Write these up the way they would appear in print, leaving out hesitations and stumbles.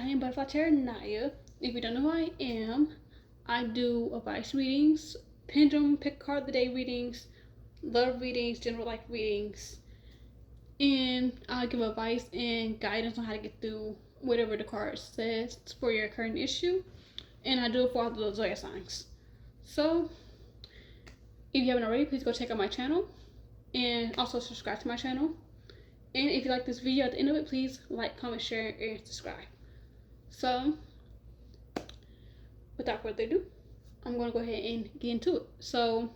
I am Butterfly Tarot Naya. If you don't know who I am, I do advice readings, pendulum, pick a card of the day readings, love readings, general life readings, and I give advice and guidance on how to get through whatever the card says for your current issue. And I do it for all the zodiac signs. So, if you haven't already, please go check out my channel and also subscribe to my channel. And if you like this video, at the end of it, please like, comment, share, and subscribe. So, without further ado, I'm going to go ahead and get into it. So,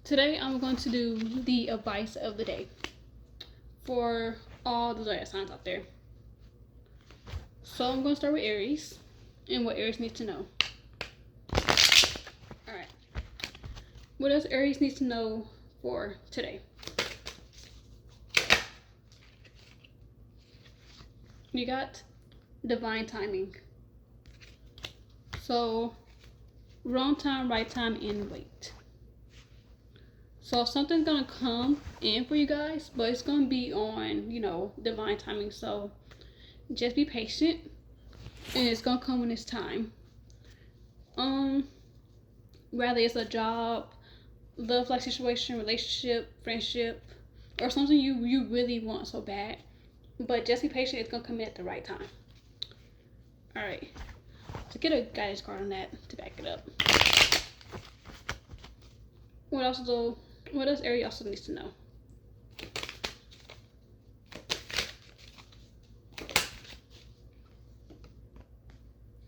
today I'm going to do the advice of the day for all the zodiac signs out there. So, I'm going to start with Aries and what Aries needs to know. Alright. What else Aries needs to know for today? You got divine timing. So, wrong time, right time, and wait. So, something's gonna come in for you guys, but it's gonna be on, divine timing. So, just be patient, and it's gonna come when it's time. Whether it's a job, love life situation, relationship, friendship, or something you really want so bad. But just be patient, it's gonna come in at the right time. Alright. So get a guidance card on that to back it up. What else Aries also needs to know?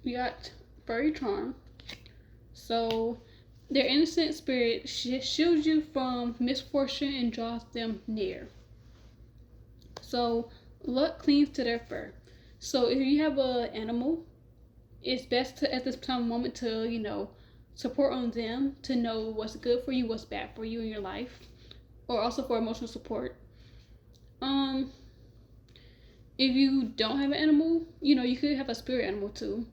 We got furry charm. So their innocent spirit shields you from misfortune and draws them near. So luck clings to their fur. So if you have an animal, it's best to, at this time of moment, to, support on them, to know what's good for you, what's bad for you in your life, or also for emotional support. If you don't have an animal, you could have a spirit animal too.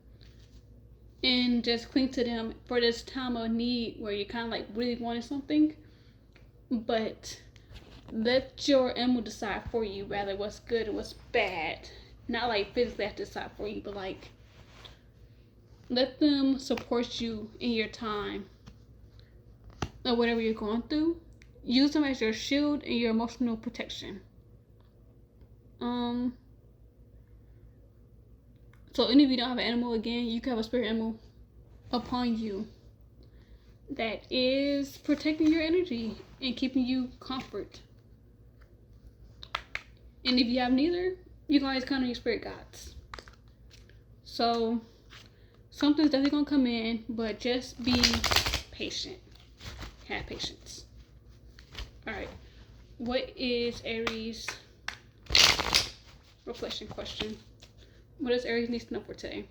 And just cling to them for this time of need where you kind of like really wanted something. But let your animal decide for you, rather what's good and what's bad. Not like physically have to decide for you, but like let them support you in your time or whatever you're going through. Use them as your shield and your emotional protection. So any of you don't have an animal, again, you can have a spirit animal upon you that is protecting your energy and keeping you comfort. And if you have neither, you can always count on your spirit guides. So something's definitely gonna come in, but just be patient. Have patience. Alright. What is Aries' reflection question? What does Aries need to know for today?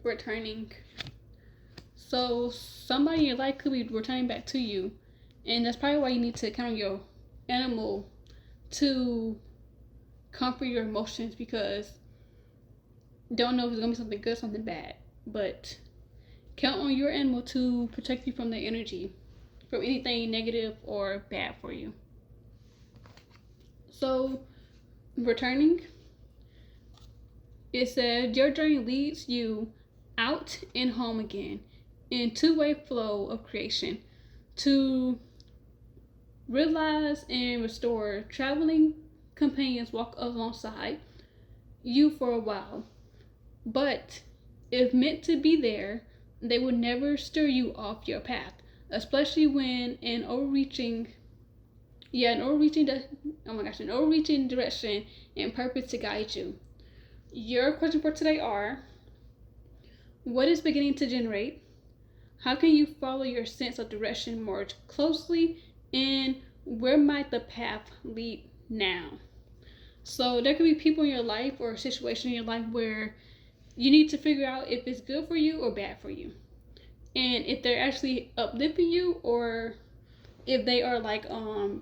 Returning. So somebody in your life could be returning back to you. And that's probably why you need to count on your animal to comfort your emotions, because don't know if it's gonna be something good, something bad, but count on your animal to protect you from the energy, from anything negative or bad for you. So returning, it said your journey leads you out and home again in two-way flow of creation to realize and restore. Traveling companions walk alongside you for a while, but if meant to be there, they will never steer you off your path, especially when an overreaching direction and purpose to guide you. Your question for today are: what is beginning to generate? How can you follow your sense of direction more closely? And where might the path lead now? So there could be people in your life or a situation in your life where you need to figure out if it's good for you or bad for you. And if they're actually uplifting you or if they are like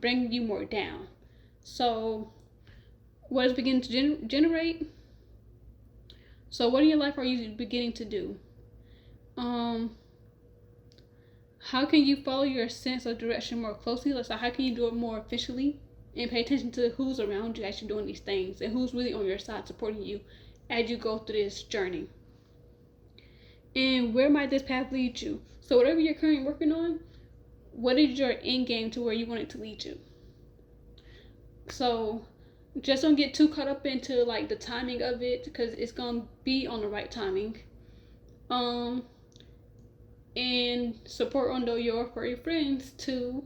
bringing you more down. So what is beginning to generate? So what in your life are you beginning to do? How can you follow your sense of direction more closely? So how can you do it more efficiently? and pay attention to who's around you as you're doing these things and who's really on your side supporting you as you go through this journey. And where might this path lead you? So whatever you're currently working on, what is your end game to where you want it to lead you? So just don't get too caught up into like the timing of it, because it's gonna be on the right timing. And support on your furry friends to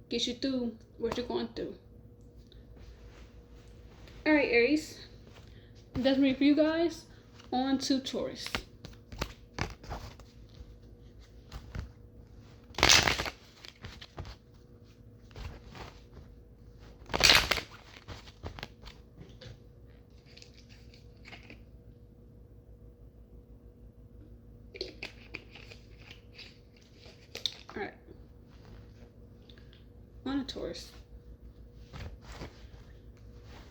get you through what you're going through. Alright, Aries, that's me for you guys. On to Taurus. Alright. On to Taurus.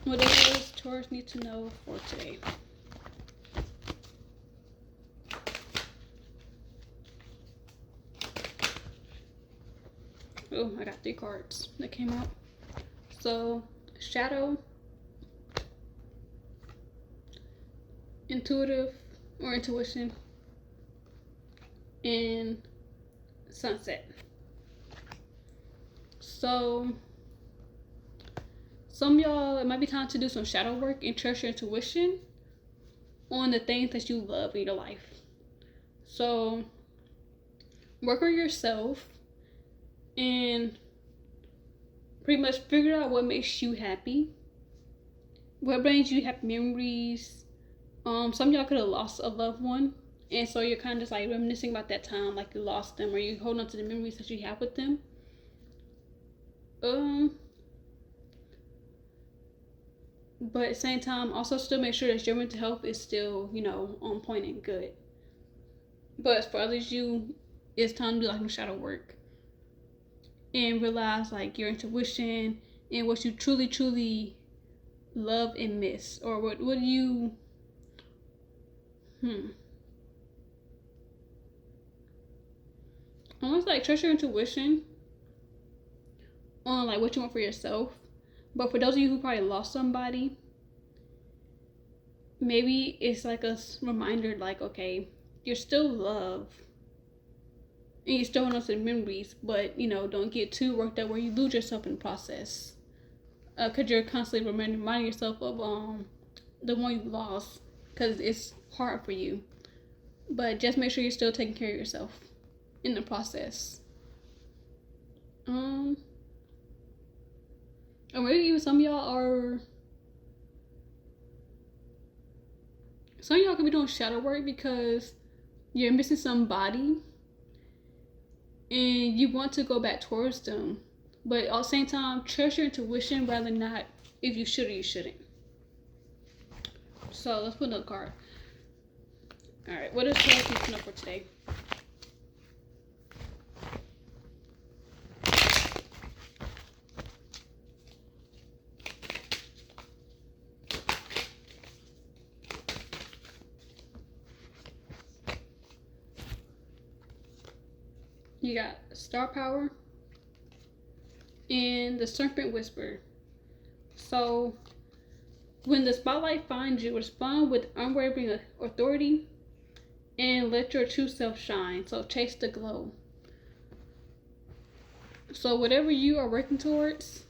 What does Taurus need to know for today? Oh, I got 3 cards that came out. So, shadow, intuitive or intuition, and sunset. So some of y'all, it might be time to do some shadow work and trust your intuition on the things that you love in your life. So work on yourself and pretty much figure out what makes you happy, what brings you happy memories. Some of y'all could have lost a loved one, and so you're kind of just like reminiscing about that time, like you lost them, or you hold on to the memories that you have with them. But at the same time, also still make sure that your mental health is still, you know, on point and good. But for others, it's time to do like some shadow work and realize like your intuition and what you truly, truly love and miss, or what do you almost like trust your intuition on like what you want for yourself. But for those of you who probably lost somebody, maybe it's like a reminder, like, okay, you're still loved and you still hold on to the memories, but you know, don't get too worked up where you lose yourself in the process, because you're constantly reminding yourself of the one you lost, because it's hard for you. But just make sure you're still taking care of yourself in the process. Or maybe even some of y'all could be doing shadow work because you're missing somebody and you want to go back towards them, but at the same time, trust your intuition rather than not if you should or you shouldn't. So let's put another card. All right, what is Taurus need to know for today? You got Star Power and the Serpent Whisper. So when the spotlight finds you, respond with unwavering authority and let your true self shine. So chase the glow. So whatever you are working towards,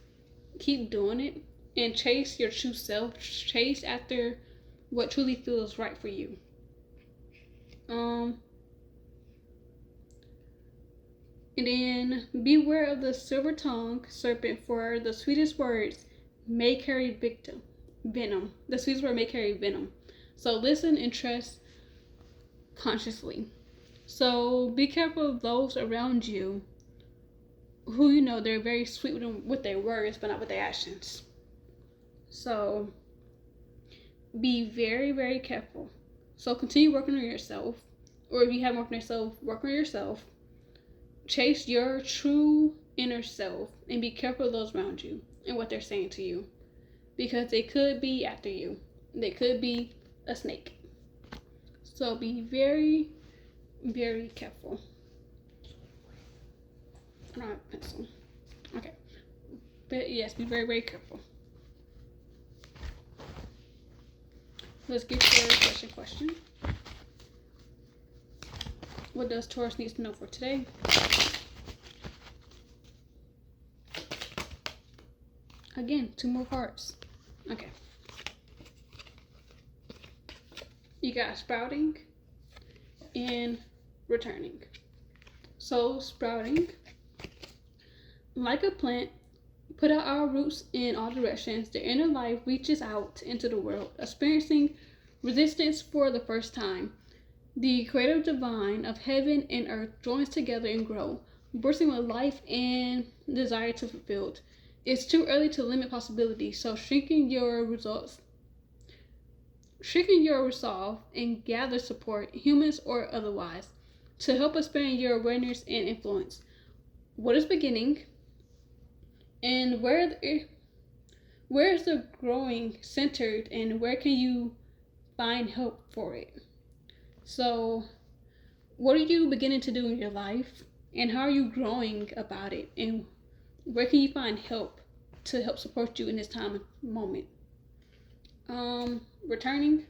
keep doing it and chase your true self. Chase after what truly feels right for you. And then beware of the silver-tongued serpent, for the sweetest words may carry venom. The sweetest word may carry venom. So listen and trust consciously. So be careful of those around you who, you know, they're very sweet with their words, but not with their actions. So be very, very careful. So continue working on yourself, or if you haven't worked on yourself, work on yourself. Chase your true inner self and be careful of those around you and what they're saying to you, because they could be after you. They could be a snake. So be very, very careful. I don't have a pencil. Okay. Yes, be very, very careful. Let's get your question. What does Taurus need to know for today? Again, 2 more cards. Okay. You got sprouting and returning. So sprouting, like a plant, put out our roots in all directions. The inner life reaches out into the world, experiencing resistance for the first time. The creative divine of heaven and earth joins together and grow, bursting with life and desire to fulfill. It's too early to limit possibilities, so shrinking your resolve and gather support, humans or otherwise, to help expand your awareness and influence. What is beginning, and where is the growing centered, and where can you find help for it? So what are you beginning to do in your life, and how are you growing about it, and where can you find help to help support you in this time and moment? Returning,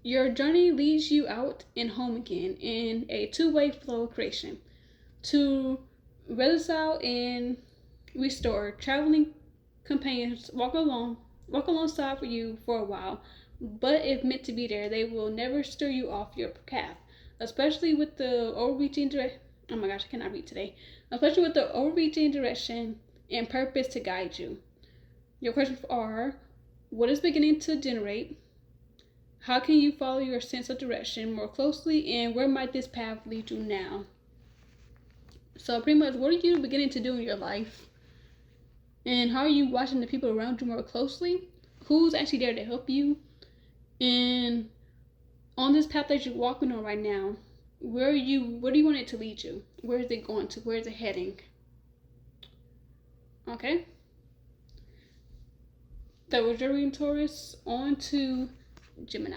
your journey leads you out and home again in a two-way flow of creation. To reconcile and restore, traveling companions walk alongside for you for a while, but if meant to be there, they will never stir you off your path, especially with the overreaching direction. Oh my gosh, I cannot read today. Especially with the overreaching direction and purpose to guide you. Your questions are: what is beginning to generate? How can you follow your sense of direction more closely, and where might this path lead you now? So pretty much, what are you beginning to do in your life? And how are you watching the people around you more closely? Who's actually there to help you? And on this path that you're walking on right now, where do you want it to lead you? Where is it going to? Where is it heading? Okay. That was your reading, Taurus. On to Gemini.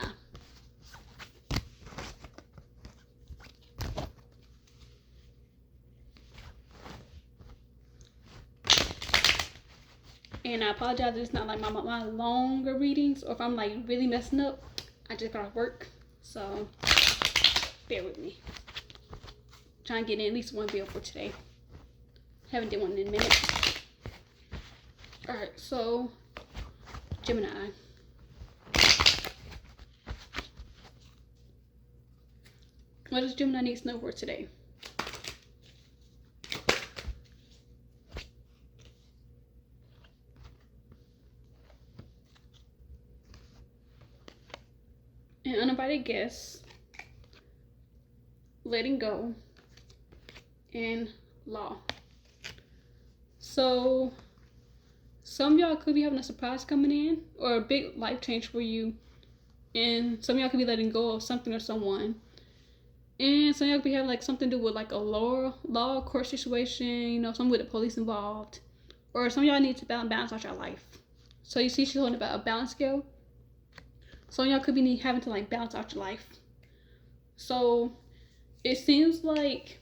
And I apologize, it's not like my longer readings, or if I'm like really messing up, I just got off work, so bear with me. Trying to get in at least one video for today. Haven't done one in a minute. Alright, so Gemini. What does Gemini need to know for today? An uninvited guest, letting go, and law. So some of y'all could be having a surprise coming in, or a big life change for you, and some of y'all could be letting go of something or someone, and some of y'all could be having like something to do with like a law court situation, you know, something with the police involved, or some of y'all need to balance out your life. So you see she's holding about a balance scale. Some of y'all could be having to like balance out your life. So it seems like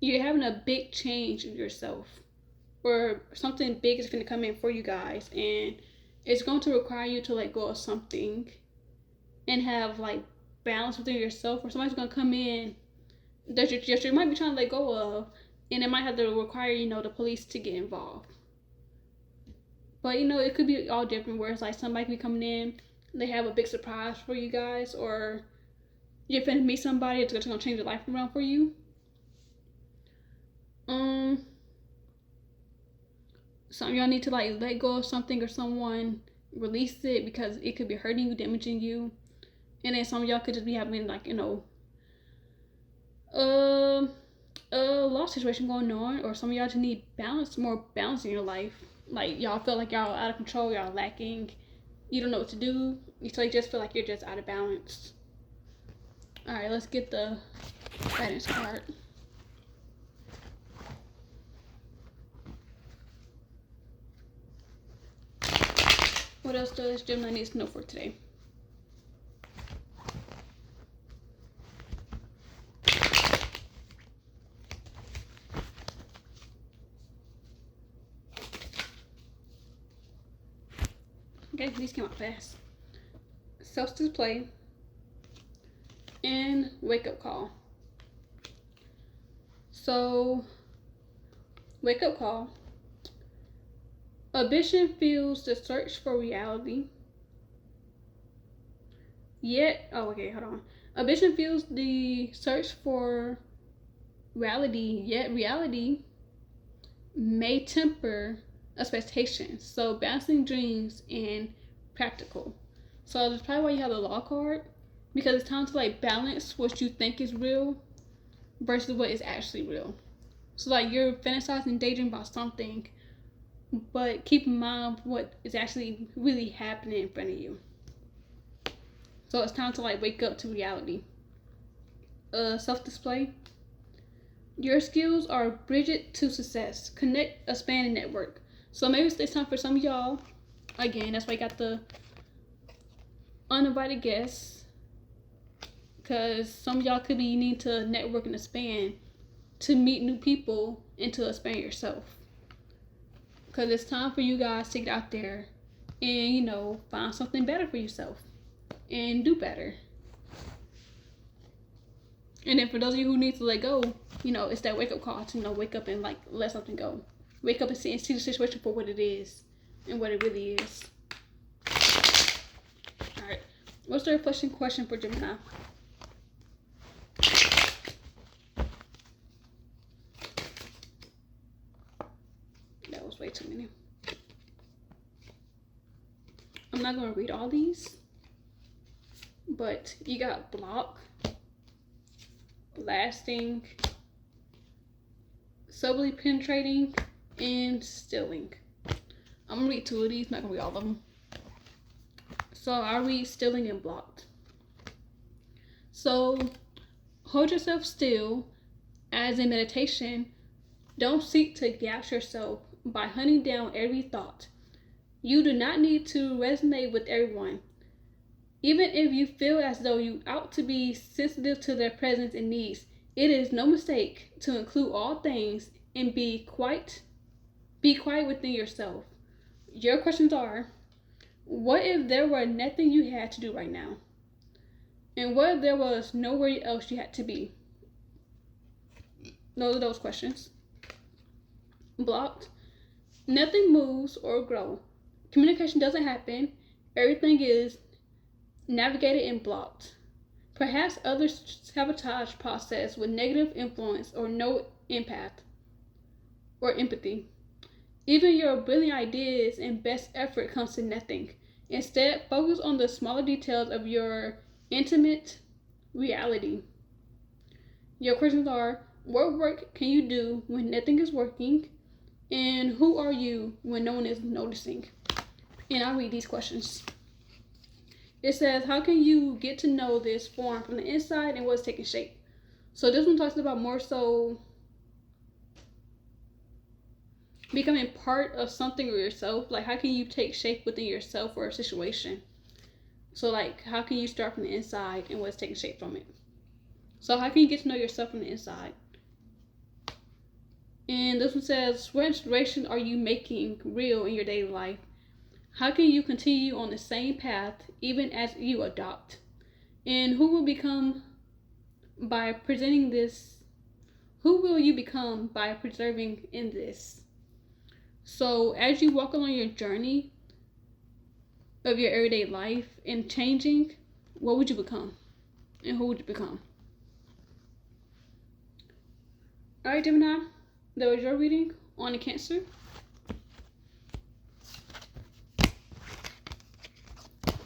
you're having a big change in yourself, or something big is going to come in for you guys, and it's going to require you to let go of something and have like balance within yourself, or somebody's going to come in that you might be trying to let go of, and it might have to require, you know, the police to get involved. But, you know, it could be all different, where it's like somebody could be coming in, they have a big surprise for you guys, or you're finna meet somebody that's gonna change your life around for you. Some of y'all need to like let go of something or someone, release it, because it could be hurting you, damaging you. And then some of y'all could just be having like, you know, a loss situation going on, or some of y'all just need more balance in your life. Like y'all feel like y'all out of control, y'all lacking, you don't know what to do, so you just feel like you're just out of balance. All right, let's get the guidance card. What else does Gemini need to know for today? Okay, these came out fast. Self-display and wake-up call. So, wake-up call. Ambition fuels the search for reality. Ambition fuels the search for reality, yet reality may temper expectations. So balancing dreams and practical. So that's probably why you have the law card, because it's time to like balance what you think is real versus what is actually real. So like you're fantasizing, daydreaming about something, but keep in mind what is actually really happening in front of you. So it's time to like wake up to reality. Self-display. Your skills are bridge to success. Connect, expand, and network. So maybe it's time for some of y'all. Again, that's why I got the uninvited guests. Because some of y'all could be needing to network and expand to meet new people and to expand yourself. Because it's time for you guys to get out there and, you know, find something better for yourself and do better. And then for those of you who need to let go, you know, it's that wake-up call to, you know, wake up and like let something go. Wake up and see the situation for what it is and what it really is. All right, what's the reflection question for Gemini? That was way too many. I'm not going to read all these, but you got block, blasting, subtly penetrating, and stilling. I'm going to read 2 of these, not going to read all of them. So I'll read stilling and blocked. So hold yourself still as in meditation. Don't seek to gas yourself by hunting down every thought. You do not need to resonate with everyone. Even if you feel as though you ought to be sensitive to their presence and needs, it is no mistake to include all things and be quiet within yourself. Your questions are, what if there were nothing you had to do right now? And what if there was nowhere else you had to be? Those are those questions. Blocked. Nothing moves or grows. Communication doesn't happen. Everything is navigated and blocked. Perhaps others sabotage process with negative influence or no impact or empathy. Even your brilliant ideas and best effort comes to nothing. Instead, focus on the smaller details of your intimate reality. Your questions are, what work can you do when nothing is working? And who are you when no one is noticing? And I'll read these questions. It says, how can you get to know this form from the inside and what's taking shape? So this one talks about more so becoming part of something or yourself. Like, how can you take shape within yourself or a situation? So like, how can you start from the inside and what's taking shape from it? So how can you get to know yourself from the inside? And this one says, what inspiration are you making real in your daily life? How can you continue on the same path even as you adopt? And who will you become by preserving in this? So as you walk along your journey of your everyday life and changing, what would you become? And who would you become? All right, Gemini, that was your reading on the Cancer.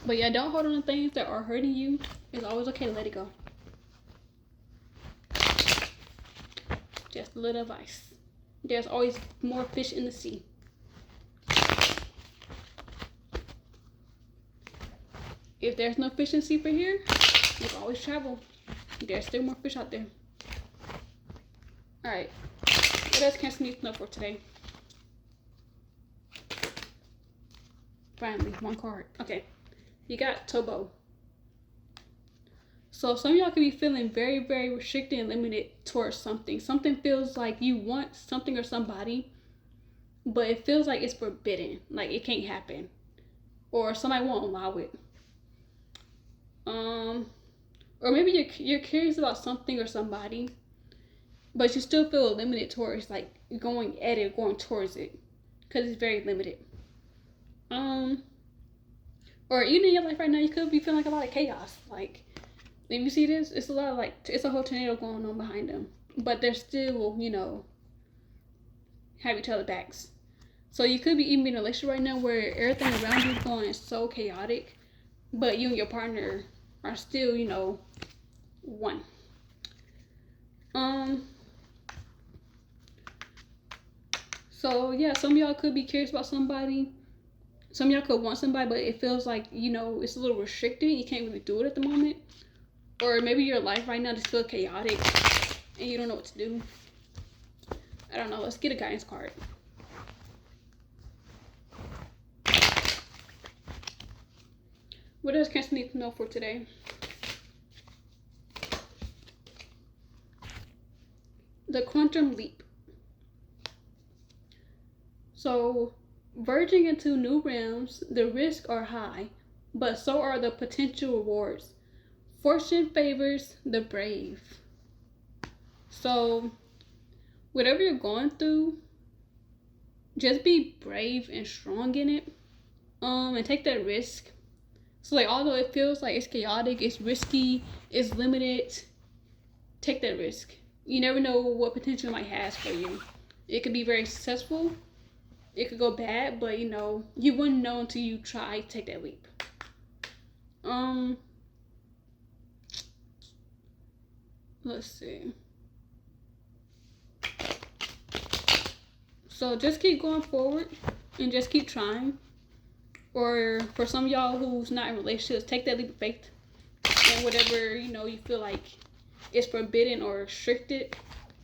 But yeah, don't hold on to things that are hurting you. It's always okay to let it go. Just a little advice. There's always more fish in the sea. If there's no fish in the sea for here, you can always travel. There's still more fish out there. Alright. What else Cancer needs to know for today? Finally, one card. Okay. You got Tobo. So some of y'all could be feeling very, very restricted and limited towards something. Something feels like you want something or somebody, but it feels like it's forbidden. Like it can't happen. or somebody won't allow it. Or maybe you're curious about something or somebody, but you still feel limited towards like going at it, going towards it, because it's very limited. Or even in your life right now, you could be feeling like a lot of chaos. Like, if you see this, it's a lot of like, it's a whole tornado going on behind them, but they're still, you know, have each other backs. So you could be even in a relationship right now where everything around you is going so chaotic, but you and your partner are still, you know, one. So yeah, some of y'all could be curious about somebody. Some of y'all could want somebody, but it feels like, you know, it's a little restricted. You can't really do it at the moment. Or maybe your life right now just feels chaotic and you don't know what to do. I don't know. Let's get a guidance card. What does Cancer need to know for today? The quantum leap. So, verging into new realms, the risks are high, but so are the potential rewards. Fortune favors the brave. So, whatever you're going through, just be brave and strong in it. And take that risk. So, like, although it feels like it's chaotic, it's risky, it's limited, take that risk. You never know what potential might have for you. It could be very successful. It could go bad, but you know, you wouldn't know until you try to take that leap. Let's see. So just keep going forward and just keep trying. Or for some of y'all who's not in relationships, take that leap of faith. And whatever, you know, you feel like is forbidden or restricted,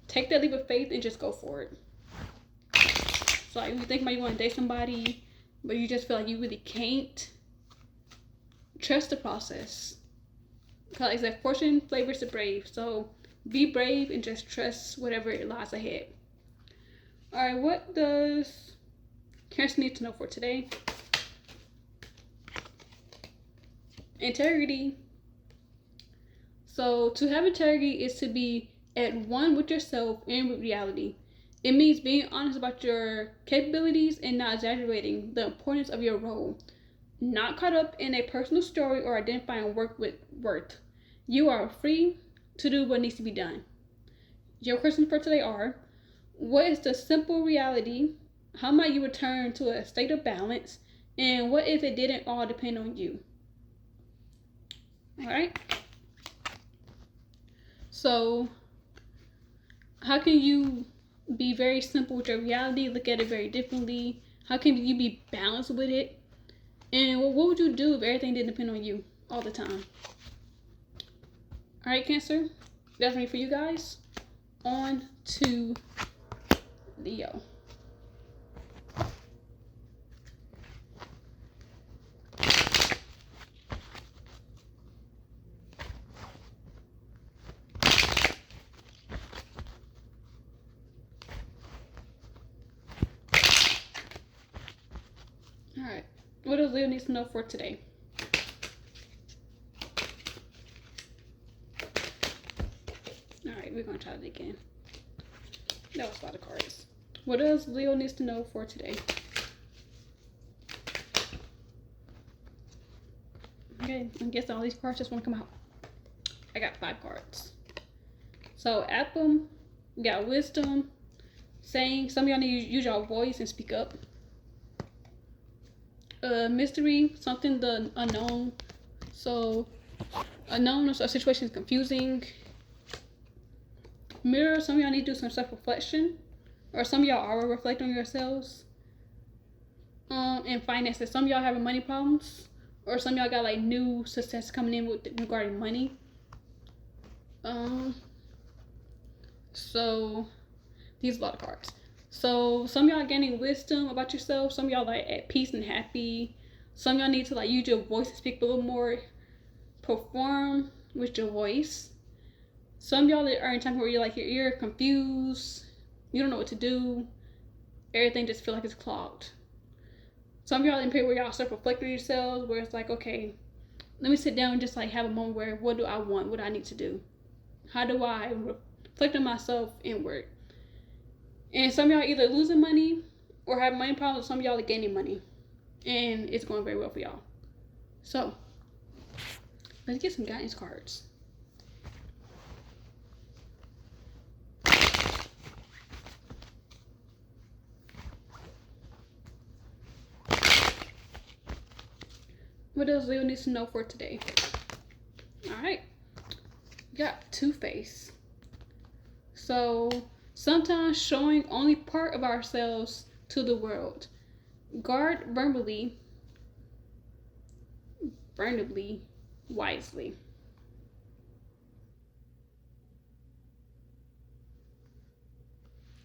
take that leap of faith and just go for it. So like, if you think about you want to date somebody, but you just feel like you really can't, trust the process. Because it's like fortune favors the brave. So be brave and just trust whatever lies ahead. Alright, what does Cancer need to know for today? Integrity. So to have integrity is to be at one with yourself and with reality. It means being honest about your capabilities and not exaggerating the importance of your role. Not caught up in a personal story or identifying work with worth. You are free to do what needs to be done. Your questions for today are: what is the simple reality? How might you return to a state of balance? And what if it didn't all depend on you? Alright. So, how can you be very simple with your reality, look at it very differently? How can you be balanced with it? And what would you do if everything didn't depend on you all the time? Alright, Cancer, that's me for you guys. On to Leo. Alright, what does Leo need to know for today? Alright, we're going to try it again. That was a lot of cards. What does Leo needs to know for today? Okay, I guess all these cards just want to come out. I got 5 cards. So, Apple, we got Wisdom, saying, some of y'all need to use your voice and speak up. Mystery, something the unknown. So, unknown, a situation is confusing. Mirror, some of y'all need to do some self-reflection. Or some of y'all are reflecting on yourselves. And finances, some of y'all having money problems. Or some of y'all got like new success coming in with regarding money. So, these are a lot of cards. So some of y'all gaining wisdom about yourself. Some of y'all like at peace and happy. Some of y'all need to like use your voice to speak a little more. Perform with your voice. Some of y'all are in time where you're confused. You don't know what to do. Everything just feel like it's clogged. Some of y'all in a period where y'all start reflecting on yourselves, where it's like, okay, let me sit down and just like have a moment where, what do I want? What do I need to do? How do I reflect on myself inward? And some of y'all either losing money or have money problems. Some of y'all are gaining money, and it's going very well for y'all. So let's get some guidance cards. What else Leo needs to know for today? All right, got Two-Face. So sometimes showing only part of ourselves to the world. Guard verbally, wisely.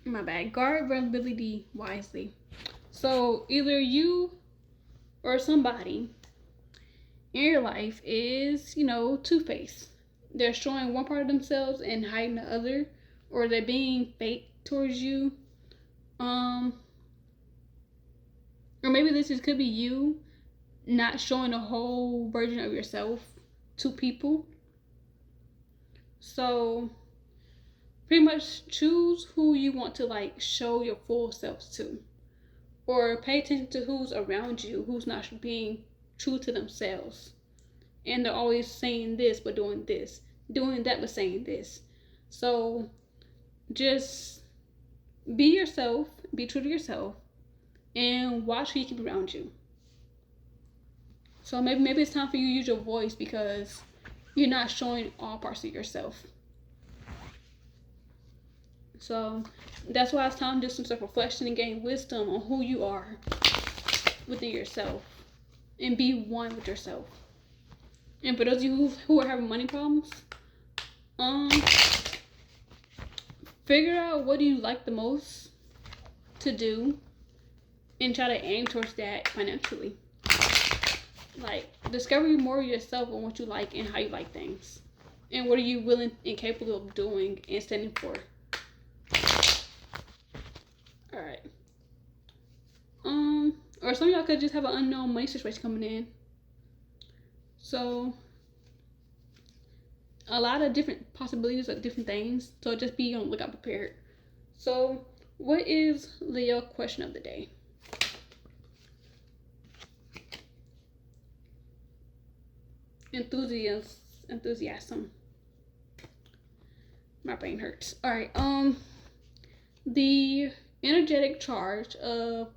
My bad. Guard vulnerability wisely. So either you or somebody in your life is, two-faced. They're showing one part of themselves and hiding the other, or they're being fake towards you. Or maybe this could be you not showing a whole version of yourself to people. So pretty much choose who you want to like show your full selves to, or pay attention to who's around you, who's not being true to themselves, and they're always saying this but doing this, doing that but saying this. So just be yourself, be true to yourself, and watch who you keep around you. So maybe it's time for you to use your voice, because you're not showing all parts of yourself. So that's why it's time to do some self-reflection and gain wisdom on who you are within yourself, and be one with yourself. And for those of you who are having money problems, figure out what do you like the most to do, and try to aim towards that financially. Like, discover more of yourself on what you like and how you like things, and what are you willing and capable of doing and standing for. All right. Or some of y'all could just have an unknown money situation coming in. So a lot of different possibilities of different things. So just be on the lookout, prepared. So what is Leo question of the day? Enthusiasm. My brain hurts. All right. The energetic charge of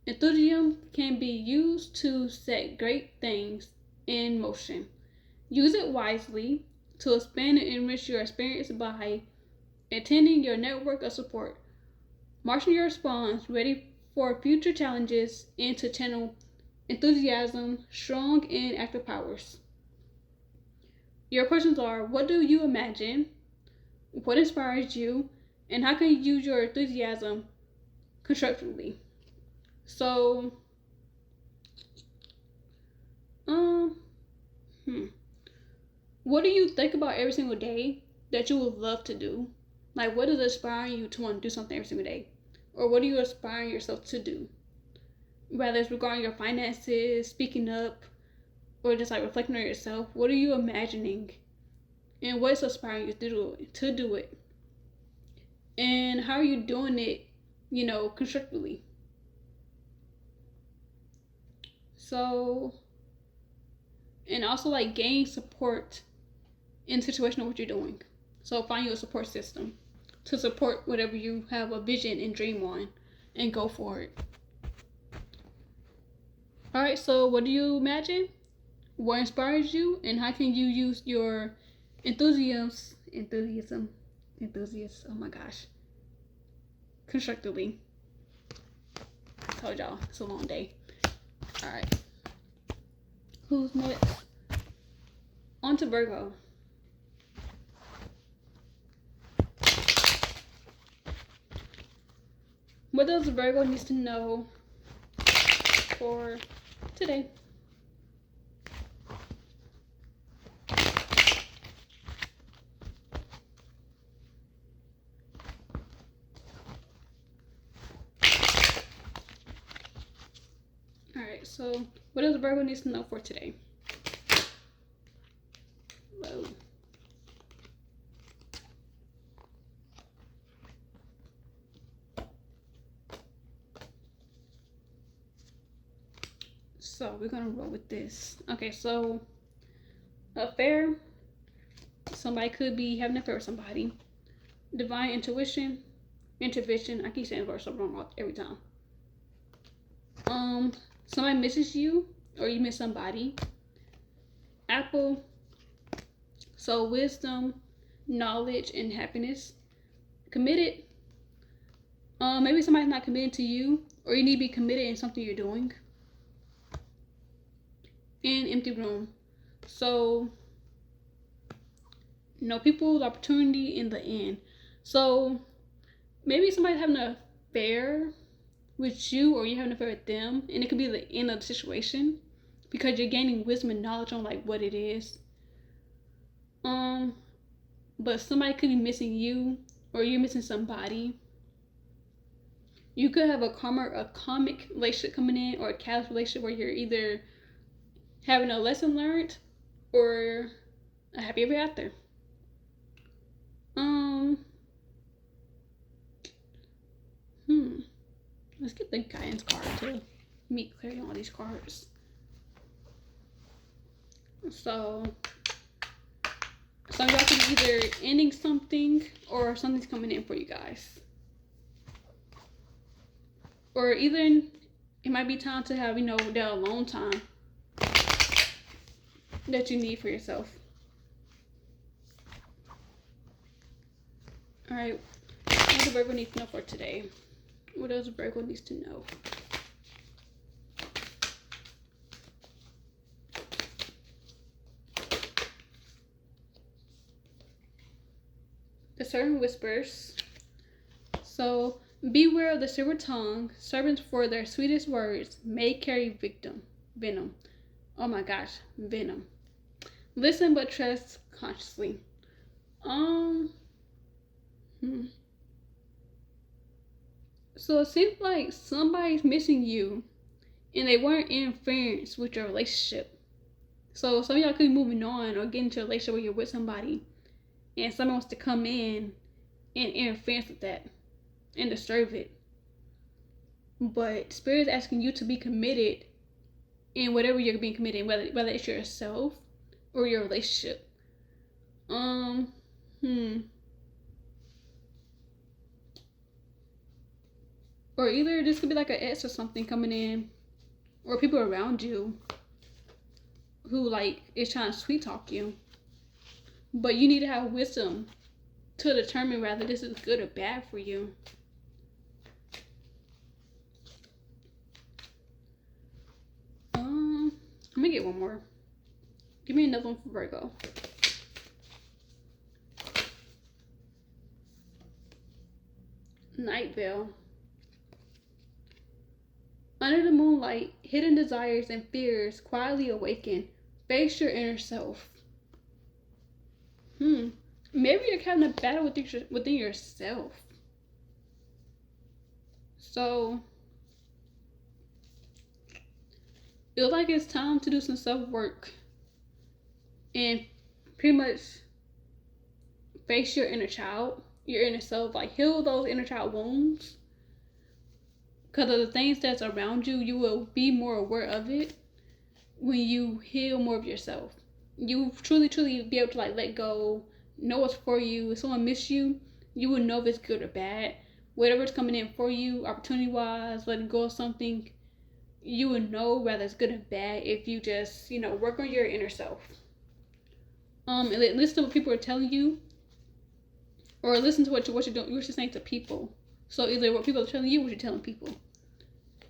enthusiasm can be used to set great things in motion. Use it wisely to expand and enrich your experience by attending your network of support. Marshal your response ready for future challenges and to channel enthusiasm, strong and active powers. Your questions are: what do you imagine? What inspires you? And how can you use your enthusiasm constructively? So, what do you think about every single day that you would love to do? Like, what is inspiring you to want to do something every single day? Or what are you inspiring yourself to do? Whether it's regarding your finances, speaking up, or just like reflecting on yourself. What are you imagining? And what's inspiring you to do it? And how are you doing it, constructively? So, and also like gain support in the situation of what you're doing. So find you a support system to support whatever you have a vision and dream on, and go for it. All right, so what do you imagine? What inspires you? And how can you use your enthusiasm, oh my gosh, constructively? I told y'all, it's a long day. All right. Who's next? On to Virgo. What does Virgo needs to know for today? All So what does Virgo needs to know for today? Whoa. So we're gonna roll with this. Okay, so affair. Somebody could be having an affair with somebody. Divine intuition, intervention. I keep saying the word so wrong every time. Somebody misses you, or you miss somebody. Apple. So wisdom, knowledge, and happiness. Committed. Maybe somebody's not committed to you, or you need to be committed in something you're doing. And empty room. So no people's opportunity in the end. So maybe somebody's having an affair with you, or you having an affair with them, and it could be the end of the situation because you're gaining wisdom and knowledge on like what it is. But somebody could be missing you, or you're missing somebody. You could have a comic relationship coming in, or a casual relationship where you're either having a lesson learned or a happy ever after. Let's get the guidance card to meet clarity on all these cards. So some of y'all could be either ending something, or something's coming in for you guys. Or even it might be time to have, that alone time that you need for yourself. All right, what does Virgo need to know for today? What else Virgo needs to know? The serpent whispers. So beware of the silver tongue. Serpents, for their sweetest words may carry venom. Oh my gosh, venom. Listen but trust consciously. So it seems like somebody's missing you, and they weren't interference with your relationship. So some of y'all could be moving on or getting into a relationship where you're with somebody, and someone wants to come in and interfere with that and disturb it. But Spirit is asking you to be committed in whatever you're being committed in, whether it's yourself or your relationship. Or either this could be like an ex or something coming in, or people around you who like is trying to sweet talk you. But you need to have wisdom to determine whether this is good or bad for you. I'm gonna get one more. Give me another one for Virgo. Night Veil. Under the moonlight, hidden desires and fears quietly awaken. Face your inner self. Maybe you're having a battle within yourself. So it looks like it's time to do some self-work and pretty much face your inner child, your inner self, like heal those inner child wounds. Because of the things that's around you, you will be more aware of it when you heal more of yourself. You truly be able to like let go, know what's for you. If someone miss you, you will know if it's good or bad. Whatever's coming in for you, opportunity-wise, letting go of something, you will know whether it's good or bad if you just, work on your inner self. And listen to what people are telling you, or listen to what you're doing. You're just saying to people. So either what people are telling you, or what you're telling people.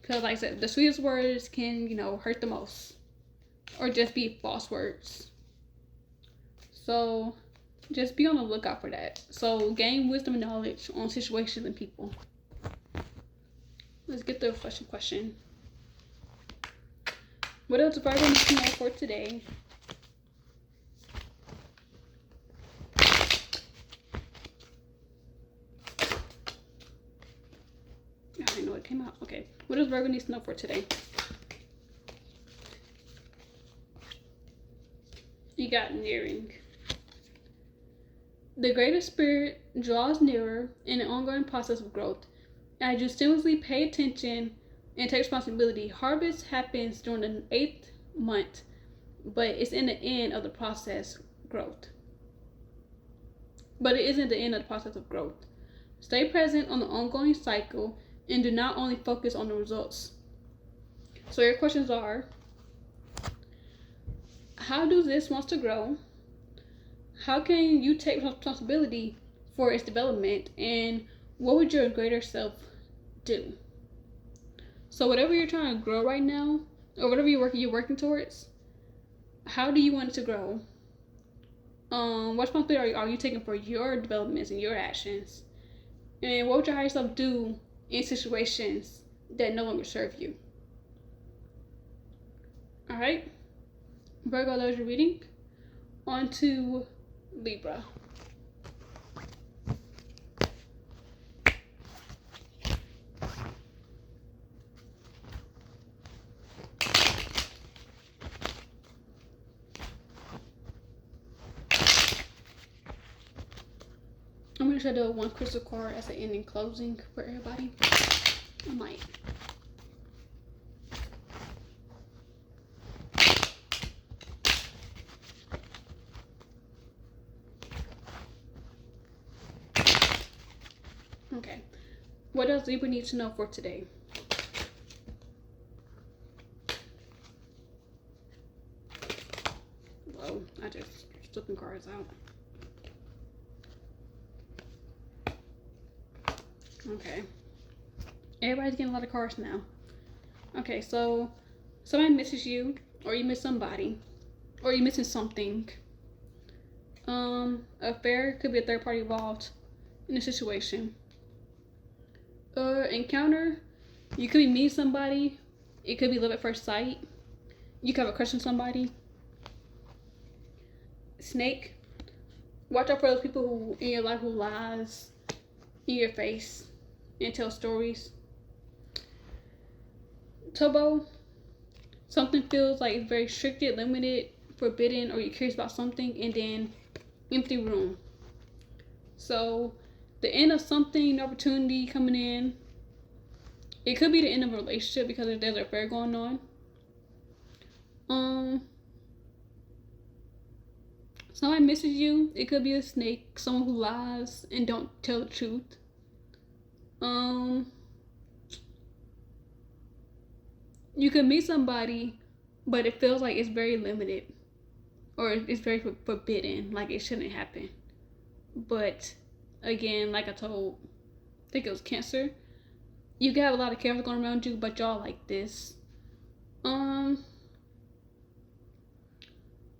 Because like I said, the sweetest words can, hurt the most. Or just be false words. So just be on the lookout for that. So gain wisdom and knowledge on situations and people. Let's get the question. What else Virgo needs to know for today? I didn't know it came out. Okay. What does Virgo needs to know for today? You got nearing. The greater spirit draws nearer in an ongoing process of growth. As you stimulously pay attention and take responsibility, harvest happens during the 8th month, but it's in the end of the process growth. But it isn't the end of the process of growth. Stay present on the ongoing cycle and do not only focus on the results. So your questions are, how do this wants to grow? How can you take responsibility for its development? And what would your greater self do? So whatever you're trying to grow right now, or whatever you're working towards, how do you want it to grow? What responsibility are you taking for your developments and your actions? And what would your higher self do in situations that no longer serve you? All right, Virgo, that was your reading. On to Libra. I'm gonna try to do one crystal card as an ending closing for everybody. I might. Okay. What does Libra need to know for today? Whoa, I just flipping cards out. Okay. Everybody's getting a lot of cards now. Okay, so somebody misses you, or you miss somebody, or you're missing something. Affair could be a third party involved in a situation. Encounter, you could be meeting somebody. It could be love at first sight. You could have a crush on somebody. Snake, watch out for those people who in your life who lies in your face and tell stories. Taubo, something feels like it's very restricted, limited, forbidden, or you're curious about something, and then empty room. So the end of something, opportunity coming in. It could be the end of a relationship because there's an affair going on. Someone misses you. It could be a snake, someone who lies and don't tell the truth. You could meet somebody, but it feels like it's very limited, or it's very forbidden, like it shouldn't happen. But again, like I think it was Cancer, you can have a lot of cameras going around you, but y'all like this.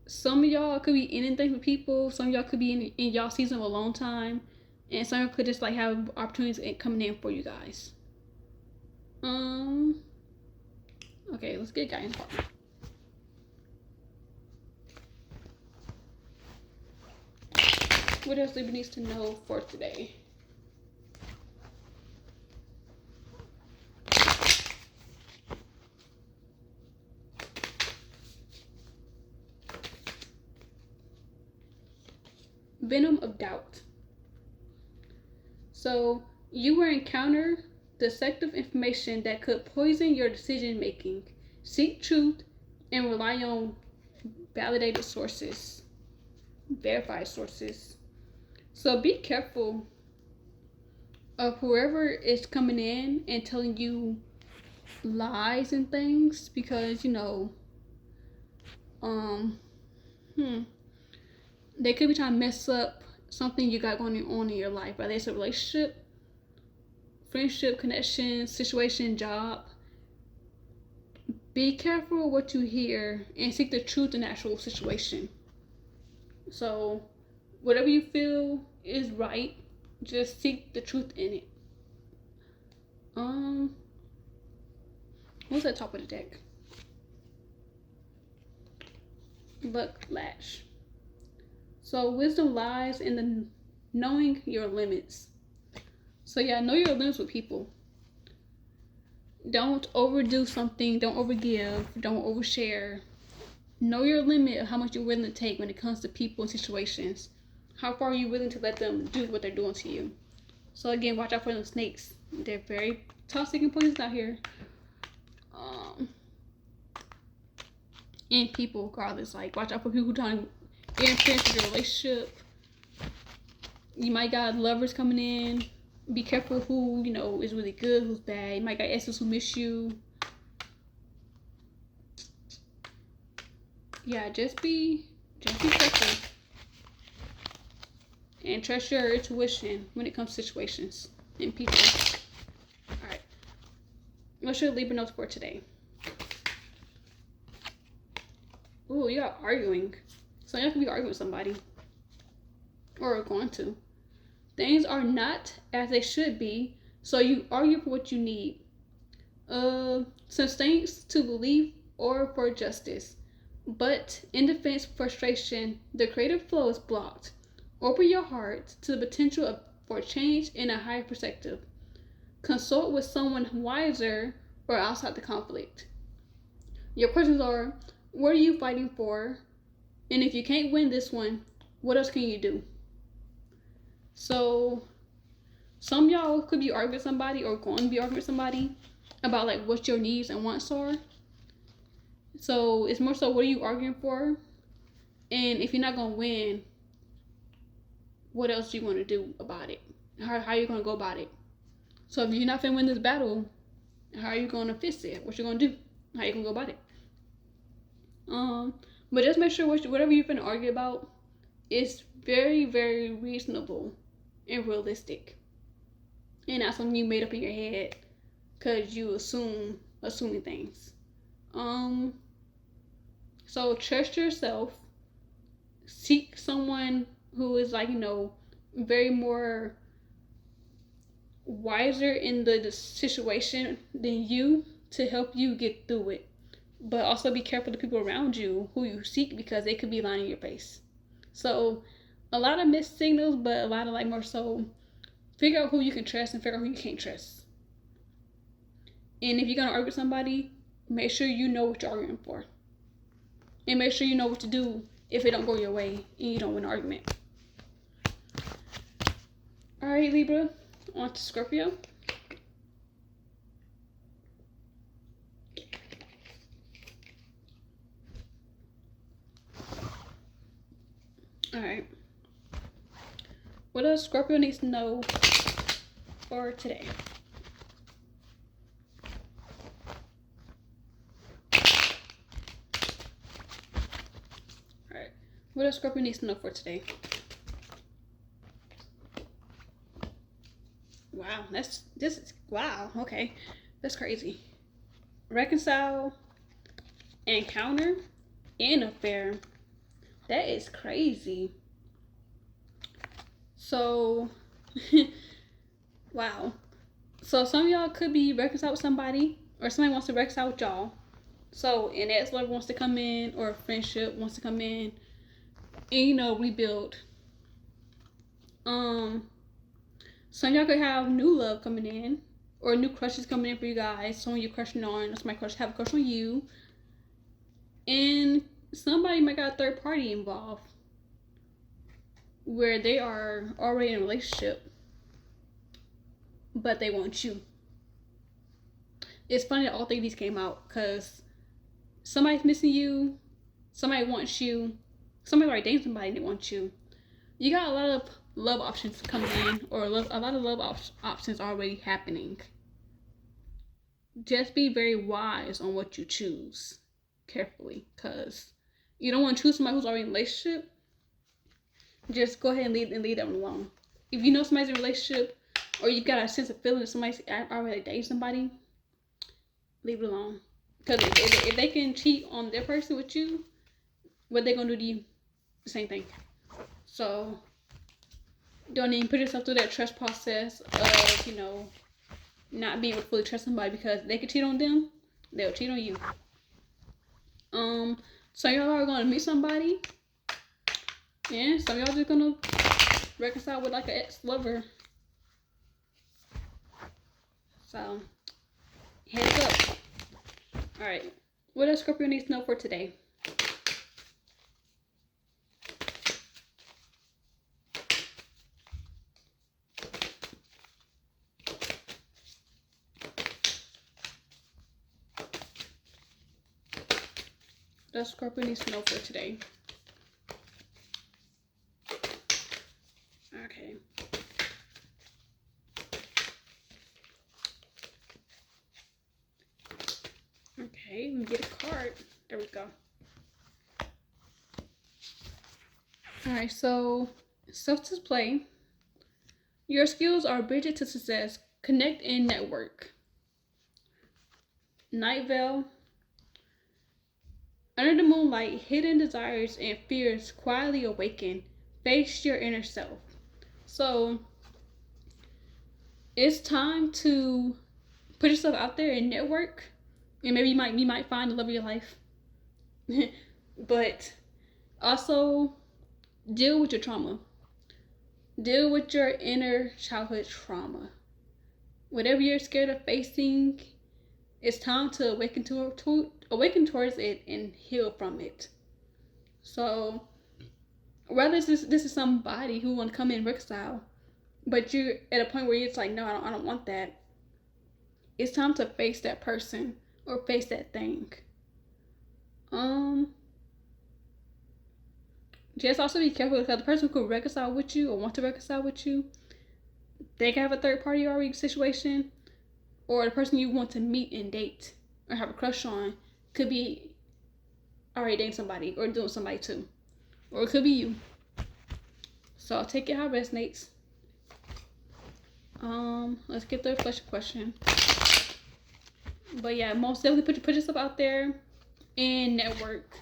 Some of y'all could be anything for people. Some of y'all could be in y'all season of a long time, and some of y'all could just like have opportunities coming in for you guys. Okay, let's get guidance card. What else Libra needs to know for today? Venom of doubt. So you will encounter deceptive information that could poison your decision making. Seek truth and rely on validated sources, verified sources. So be careful of whoever is coming in and telling you lies and things, because they could be trying to mess up something you got going on in your life, whether it's a relationship, friendship, connection, situation, job. Be careful what you hear and seek the truth in the actual situation. So whatever you feel is right, just seek the truth in it. What's at the top of the deck? Luck Lash. So wisdom lies in the knowing your limits. So yeah, know your limits with people. Don't overdo something. Don't overgive. Don't overshare. Know your limit of how much you're willing to take when it comes to people and situations. How far are you willing to let them do what they're doing to you? So again, watch out for those snakes. They're very toxic and poisonous out here. And people, regardless. Like, watch out for people who trying to interfere with your relationship. You might got lovers coming in. Be careful who, you know, is really good, who's bad. You might got exes who miss you. Yeah, just be careful. And trust your intuition when it comes to situations and people. Alright. What's your Libra notes for today? Ooh, you got arguing. So you have to be arguing with somebody. Or going to. Things are not as they should be, so you argue for what you need. Some things to believe or for justice. But in defense, frustration, the creative flow is blocked. Open your heart to the potential for change in a higher perspective. Consult with someone wiser or outside the conflict. Your questions are, what are you fighting for? And if you can't win this one, what else can you do? So, some of y'all could be arguing with somebody or going to be arguing with somebody about like what your needs and wants are. So, it's more so what are you arguing for? And if you're not going to win, what else do you want to do about it? How are you going to go about it? So, if you're not going to win this battle, how are you going to fix it? What you going to do? How you going to go about it? But just make sure whatever you've been arguing about is very, very reasonable and realistic, and not something you made up in your head because you assuming things. So trust yourself. Seek someone who is like, you know, very more wiser in the situation than you to help you get through it. But also be careful of the people around you who you seek, because they could be lying in your face. So a lot of mixed signals, but a lot of like more so figure out who you can trust and figure out who you can't trust. And if you're going to argue with somebody, make sure you know what you're arguing for. And make sure you know what to do if it don't go your way and you don't win an argument. Alright, Libra, on to Scorpio. Alright. What does Scorpio needs to know for today? Alright. What does Scorpio needs to know for today? Wow, wow, okay. That's crazy. Reconcile, encounter, and affair. That is crazy. So, wow. So some of y'all could be reconciled with somebody, or somebody wants to reconcile with y'all. So an ex-lover wants to come in, or a friendship wants to come in, and you know, rebuild. Some of y'all could have new love coming in, or new crushes coming in for you guys. Someone you're crushing on, or somebody have a crush on you. And somebody might got a third party involved, where they are already in a relationship, but they want you. It's funny that all three of these came out, because somebody's missing you, somebody wants you, somebody already dating somebody and they want you. You got a lot of love options coming in, or a lot of love options already happening. Just be very wise on what you choose carefully, because you don't want to choose somebody who's already in a relationship. Just go ahead and leave them alone. If you know somebody's in a relationship, or you've got a sense of feeling that somebody's already dating somebody, leave it alone. Because if they can cheat on their person with you, what they gonna do to you? The same thing. So don't even put yourself through that trust process of, you know, not being able to fully trust somebody, because they can cheat on them, they'll cheat on you. So y'all are gonna meet somebody, and some of y'all just gonna reconcile with like an ex-lover. So heads up. Alright, what does Scorpio needs to know for today? does Scorpio needs to know for today? Okay. Okay, let me get a card. There we go. Alright, so self-display. Your skills are bridges to success. Connect and network. Night Veil. Under the moonlight, hidden desires and fears quietly awaken. Face your inner self. So it's time to put yourself out there and network. And maybe you might find the love of your life. But also deal with your trauma. Deal with your inner childhood trauma. Whatever you're scared of facing, it's time to awaken towards it and heal from it. So whether this is somebody who want to come in and reconcile, but you're at a point where you're like, no, I don't want that. It's time to face that person or face that thing. Just also be careful because the person who could reconcile with you or want to reconcile with you, they can have a third party already situation, or the person you want to meet and date or have a crush on could be already dating somebody or doing somebody too, or it could be you. So I'll take it how it resonates. Let's get the reflection question. But yeah, most definitely put yourself out there and network.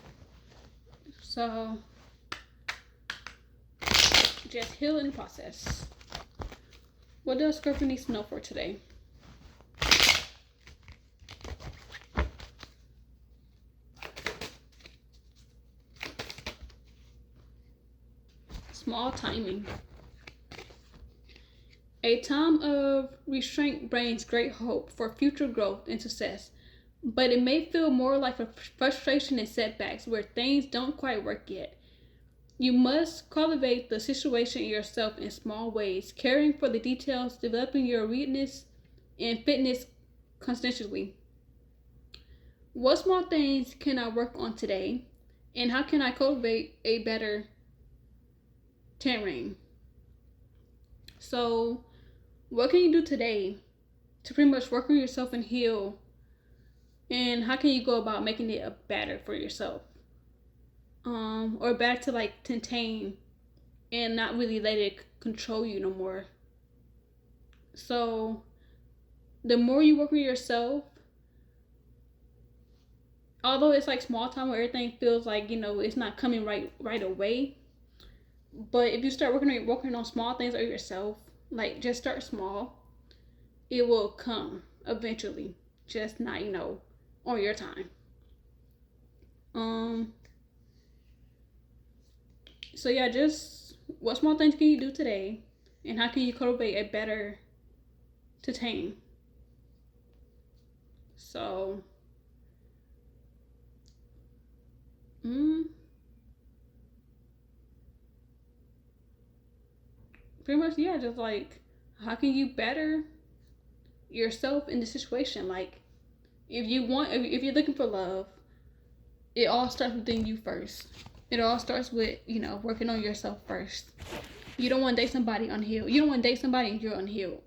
So just heal in the process. What does Scorpio needs to know for today? Small timing. A time of restraint brings great hope for future growth and success, but it may feel more like a frustration and setbacks where things don't quite work yet. You must cultivate the situation yourself in small ways, caring for the details, developing your readiness and fitness consistently. What small things can I work on today, and how can I cultivate a better terrain? So what can you do today to pretty much work on yourself and heal? And how can you go about making it a better for yourself? Or better to like contain and not really let it control you no more. So the more you work on yourself, although it's like small time where everything feels like, it's not coming right away. But if you start working on small things of yourself, like just start small, it will come eventually. Just not, on your time. So yeah, just what small things can you do today, and how can you cultivate a better terrain? So, pretty much, yeah, just like, how can you better yourself in the situation? Like, if you're looking for love, it all starts within you first. It all starts with, working on yourself first. You don't want to date somebody unhealed. You don't want to date somebody and you're unhealed,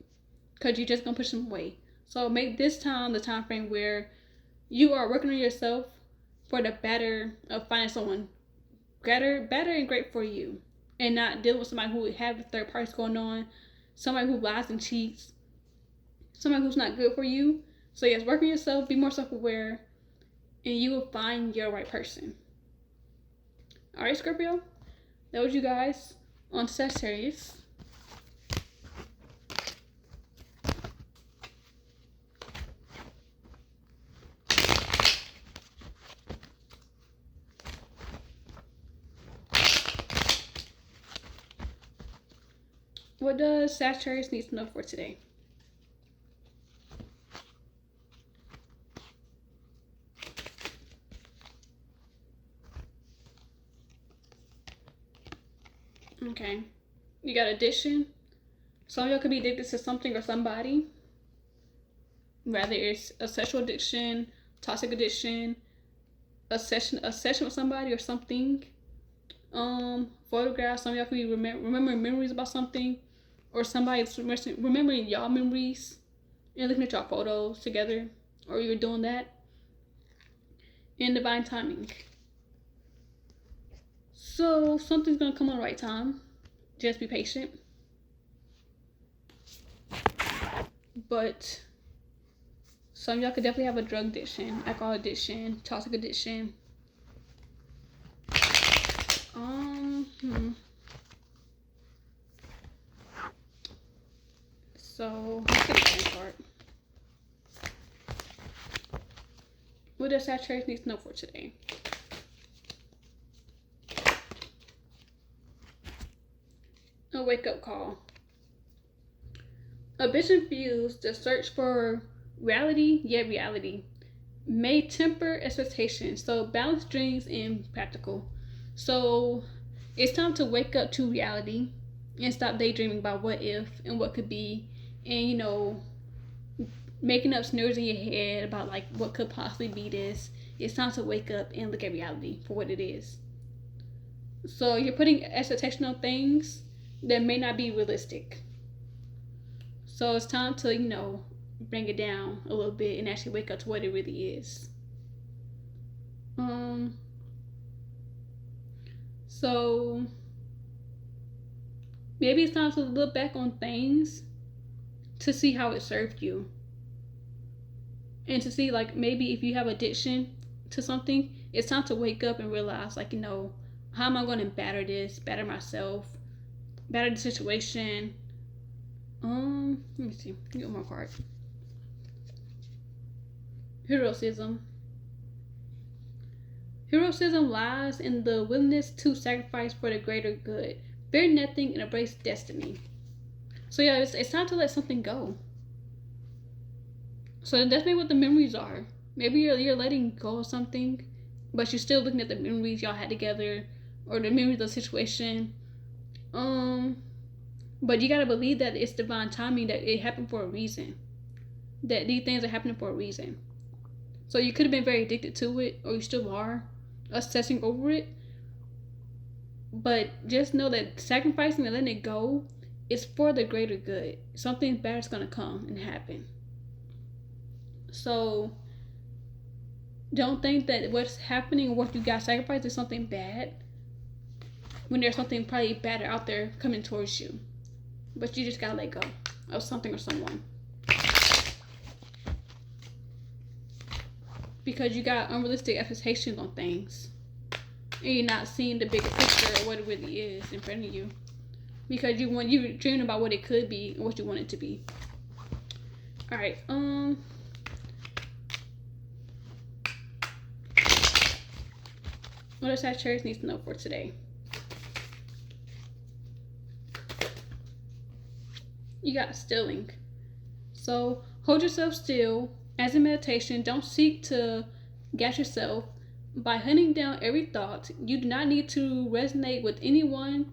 because you're just going to push them away. So make this time the time frame where you are working on yourself for the better of finding someone better and great for you, and not dealing with somebody who have the third parties going on, somebody who lies and cheats, somebody who's not good for you. So yes, work on yourself, be more self-aware, and you will find your right person. All right, Scorpio, that was you guys on Sagittarius. What does Sagittarius need to know for today? Okay, you got addiction. Some of y'all could be addicted to something or somebody. Whether it's a sexual addiction, toxic addiction, a session with somebody or something. Photographs. Some of y'all could be remembering memories about something, or somebody's remembering y'all memories and looking at y'all photos together, or you're doing that. In divine timing. So something's gonna come on the right time. Just be patient. But some of y'all could definitely have a drug addiction, alcohol addiction, toxic addiction. So let's get the second part. What does Sagittarius need to know for today? A wake-up call. A vision fuels the search for reality, yet reality may temper expectations. So balance dreams and practical. So it's time to wake up to reality and stop daydreaming about what if and what could be, and making up scenarios in your head about like what could possibly be this. It's time to wake up and look at reality for what it is. So you're putting expectation on things that may not be realistic. So it's time to, bring it down a little bit and actually wake up to what it really is. So maybe it's time to look back on things to see how it served you. And to see, like, maybe if you have addiction to something, it's time to wake up and realize, like, how am I going to better myself, better the situation. Let me see. Get one more card. Heroism. Heroism lies in the willingness to sacrifice for the greater good. Fear nothing and embrace destiny. So yeah, it's time to let something go. So that's maybe what the memories are. Maybe you're letting go of something, but you're still looking at the memories y'all had together, or the memories of the situation. But you gotta believe that it's divine timing, that it happened for a reason. That these things are happening for a reason. So you could have been very addicted to it, or you still are, obsessing over it. But just know that sacrificing and letting it go is for the greater good. Something bad is gonna come and happen. So don't think that what's happening or what you got sacrificed is something bad, when there's something probably better out there coming towards you. But you just gotta let go of something or someone. Because you got unrealistic expectations on things. And you're not seeing the bigger picture of what it really is in front of you. Because you dream about what it could be and what you want it to be. Alright, what does Sagittarius needs to know for today? You got stilling. So hold yourself still. As in meditation, don't seek to get yourself by hunting down every thought. You do not need to resonate with anyone,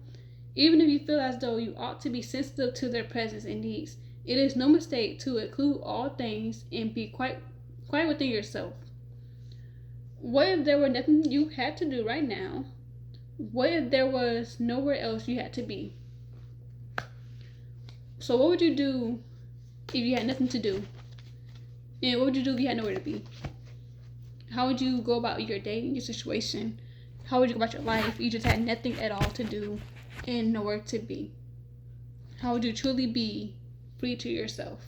even if you feel as though you ought to be sensitive to their presence and needs. It is no mistake to include all things and be quite within yourself. What if there were nothing you had to do right now? What if there was nowhere else you had to be? So what would you do if you had nothing to do? And what would you do if you had nowhere to be? How would you go about your day, your situation? How would you go about your life if you just had nothing at all to do and nowhere to be? How would you truly be free to yourself?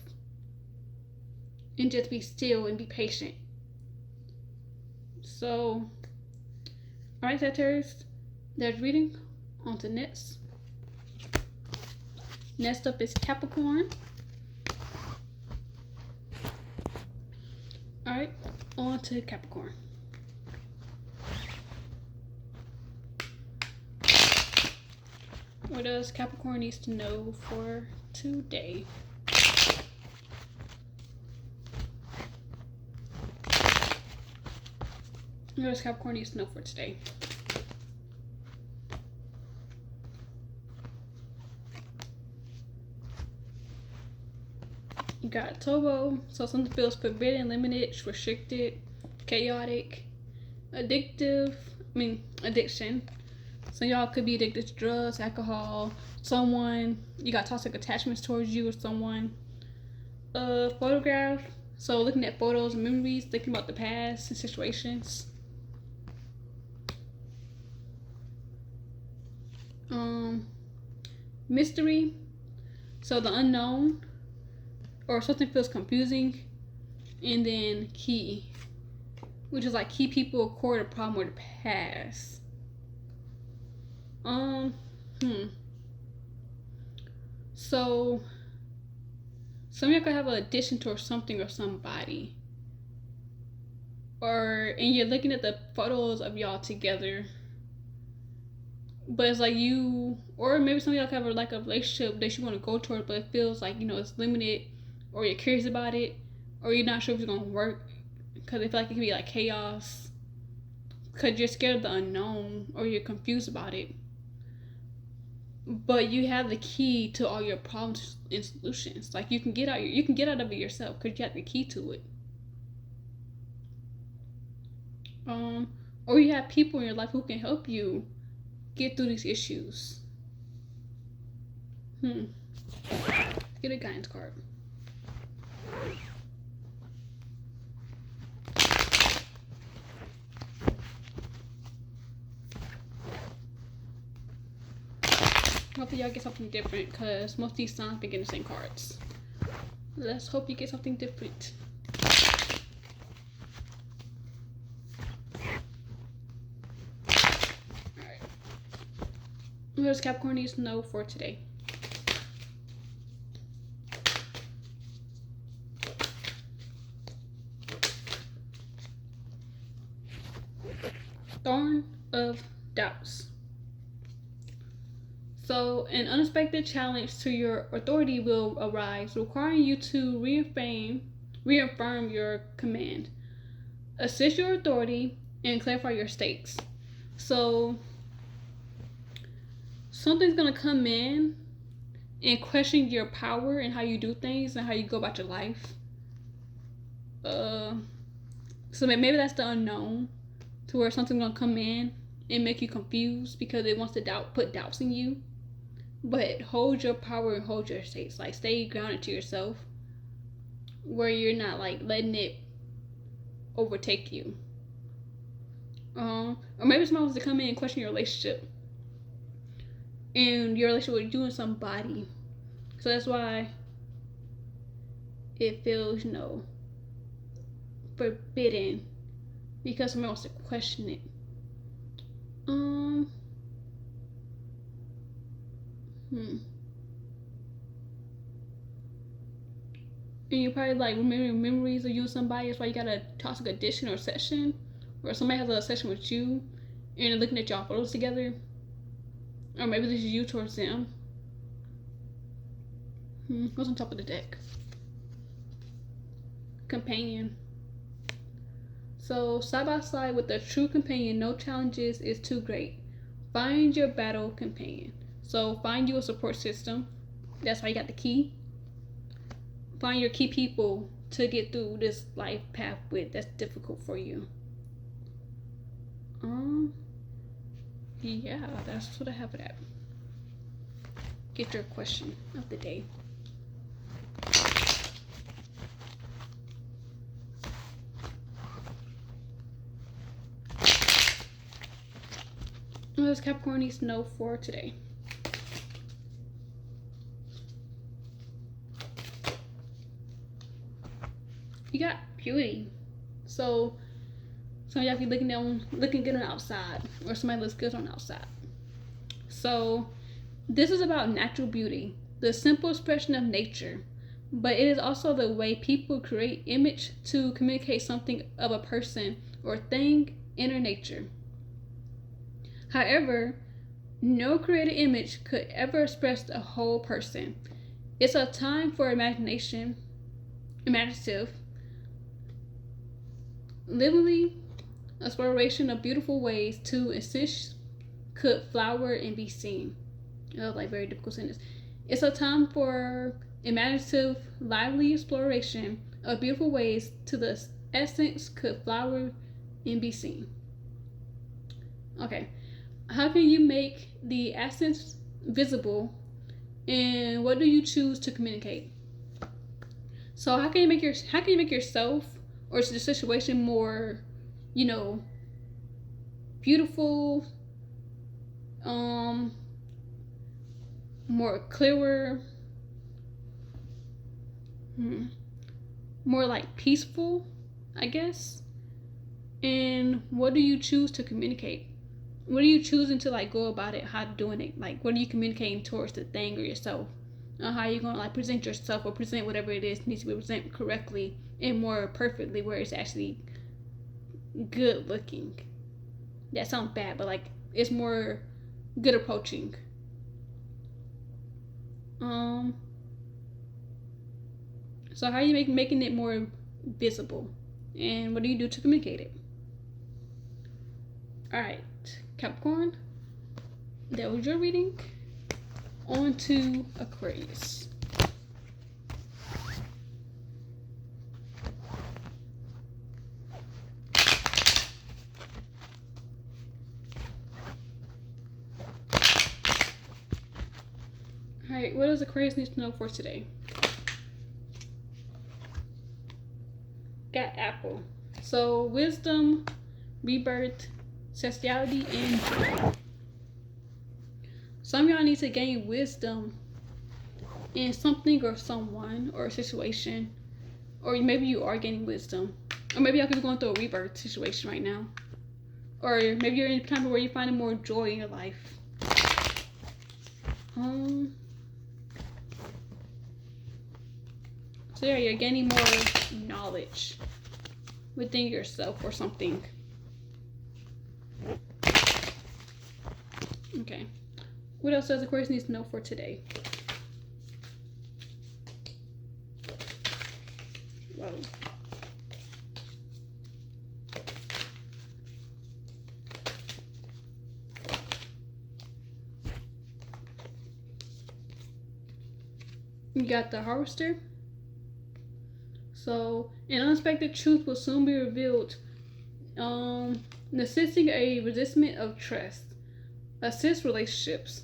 And just be still and be patient. So, alright, Sagittarius, there's reading. On to next. Next up is Capricorn. Alright, on to Capricorn. What does Capricorn needs to know for today? What does Capricorn needs to know for today? You got Tobo, so something feels forbidden, limited, restricted, chaotic. addiction. So y'all could be addicted to drugs, alcohol, someone, you got toxic attachments towards you or someone. Photograph. So looking at photos and memories, thinking about the past and situations. Mystery. So the unknown, or something feels confusing. And then key, which is like key people, core, the problem, or the past. So some of you could have an addiction towards something or somebody, and you're looking at the photos of y'all together, but it's like you, or maybe some of y'all have like a relationship that you want to go toward, but it feels like, you know, it's limited, or you're curious about it, or you're not sure if it's gonna work because I feel like it can be like chaos because you're scared of the unknown or you're confused about it. But you have the key to all your problems and solutions. Like you can get out of it yourself because you have the key to it. Or you have people in your life who can help you get through these issues. Get a guidance card. Hopefully y'all get something different because most of these signs been getting the same cards. Let's hope you get something different. Alright. What does Capricorn needs to know for today? Thorn of Doubts. So an unexpected challenge to your authority will arise, requiring you to reaffirm your command, assist your authority, and clarify your stakes. So something's gonna come in and question your power and how you do things and how you go about your life. So maybe that's the unknown, to where something's gonna come in and make you confused because it wants to put doubts in you. But hold your power and hold your stakes. Like stay grounded to yourself, where you're not like letting it overtake you. Or maybe someone wants to come in and question your relationship and your relationship with you and somebody. So that's why it feels, you know, forbidden, because someone wants to question it. And you're probably like remembering memories of you and somebody. That's why you got a toxic addiction or session, or somebody has a session with you and they're looking at y'all photos together, or maybe this is you towards them. What's on top of the deck? Companion. So side by side with a true companion, no challenges is too great. Find your battle companion. So find you a support system. That's why you got the key. Find your key people to get through this life path with that's difficult for you. Yeah, that's what I have for that. Get your question of the day. What does Capricorn needs to know for today? You got beauty. So some of y'all be looking good on the outside, or somebody looks good on the outside. So this is about natural beauty, the simple expression of nature, but it is also the way people create image to communicate something of a person or thing, inner nature. However, no created image could ever express the whole person. It's a time for imaginative, lively exploration of beautiful ways to exist, could flower and be seen. Like very difficult sentence. It's a time for imaginative, lively exploration of beautiful ways to the essence could flower and be seen. Okay. How can you make the essence visible, and what do you choose to communicate? So how can you make yourself or the situation more, you know, beautiful, um, more clearer, more like peaceful, I guess? And what do you choose to communicate? What are you choosing to like go about it? How doing it? Like, what are you communicating towards the thing or yourself? How are you gonna like present yourself or present whatever it is needs to be presented correctly and more perfectly, where it's actually good looking? That sounds bad, but like it's more good approaching. Um. So how are you making it more visible, and what do you do to communicate it? All right, Capricorn. That was your reading. On to Aquarius. Alright, what does Aquarius need to know for today? Got Apple. So, wisdom, rebirth, sexuality, and joy. Some of y'all need to gain wisdom in something or someone or a situation. Or maybe you are gaining wisdom. Or maybe y'all could be going through a rebirth situation right now. Or maybe you're in a time where you're finding more joy in your life. So yeah, you're gaining more knowledge within yourself or something. Okay. What else does Aquarius needs to know for today? Whoa. You got the Harvester. So, an unexpected truth will soon be revealed, necessitating a resistment of trust. Assist relationships.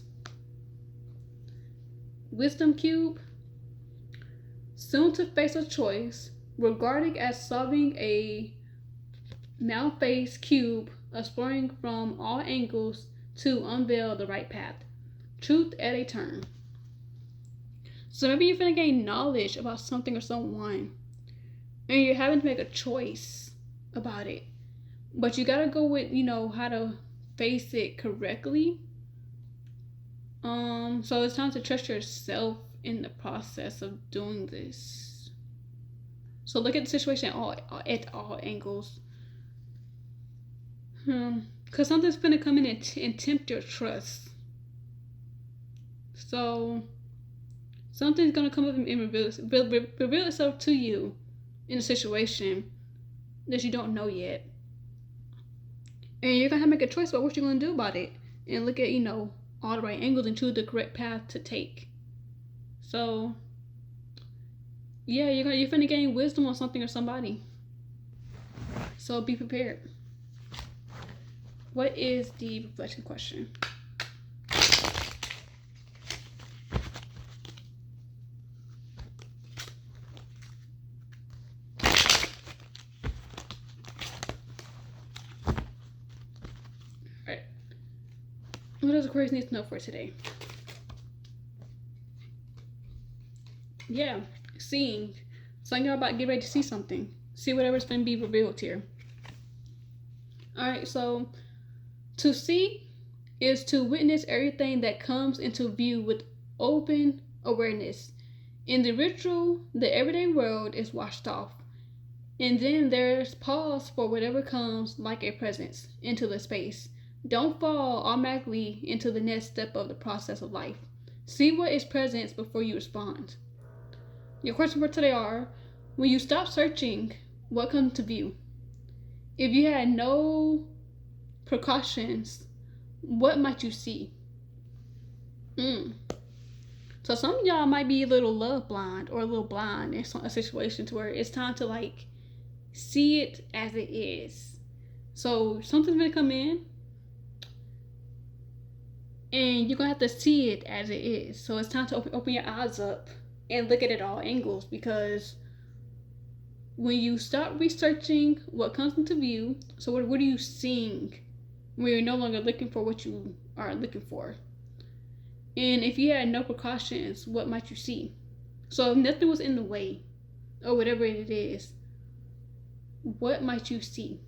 Wisdom Cube. Soon to face a choice, regarded as solving a now-faced cube, exploring from all angles to unveil the right path. Truth at a turn. So maybe you're gonna gain knowledge about something or someone, and you're having to make a choice about it. But you gotta go with, how to face it correctly. So it's time to trust yourself in the process of doing this. So look at the situation at all angles. Because something's gonna come in and tempt your trust. So something's gonna come up and reveal itself to you in a situation that you don't know yet. And you're gonna have to make a choice about what you're gonna do about it. And look at, all the right angles and choose the correct path to take. So yeah, you're gonna gain wisdom on something or somebody. So be prepared. What is the reflection question? What does Aquarius need to know for today? Yeah, seeing. So y'all about to get ready to see something. See whatever's going to be revealed here. Alright, so to see is to witness everything that comes into view with open awareness. In the ritual, the everyday world is washed off. And then there's pause for whatever comes like a presence into the space. Don't fall automatically into the next step of the process of life. See what is present before you respond. Your questions for today are, when you stop searching, what comes to view? If you had no precautions, what might you see? So some of y'all might be a little love blind or a little blind in a situation to where it's time to like see it as it is. So something's gonna come in. and you're gonna have to see it as it is. So it's time to open your eyes up and look at it all angles, because when you start researching what comes into view, so what are you seeing when you're no longer looking for what you are looking for? And if you had no precautions, what might you see? So if nothing was in the way, or whatever it is, what might you see?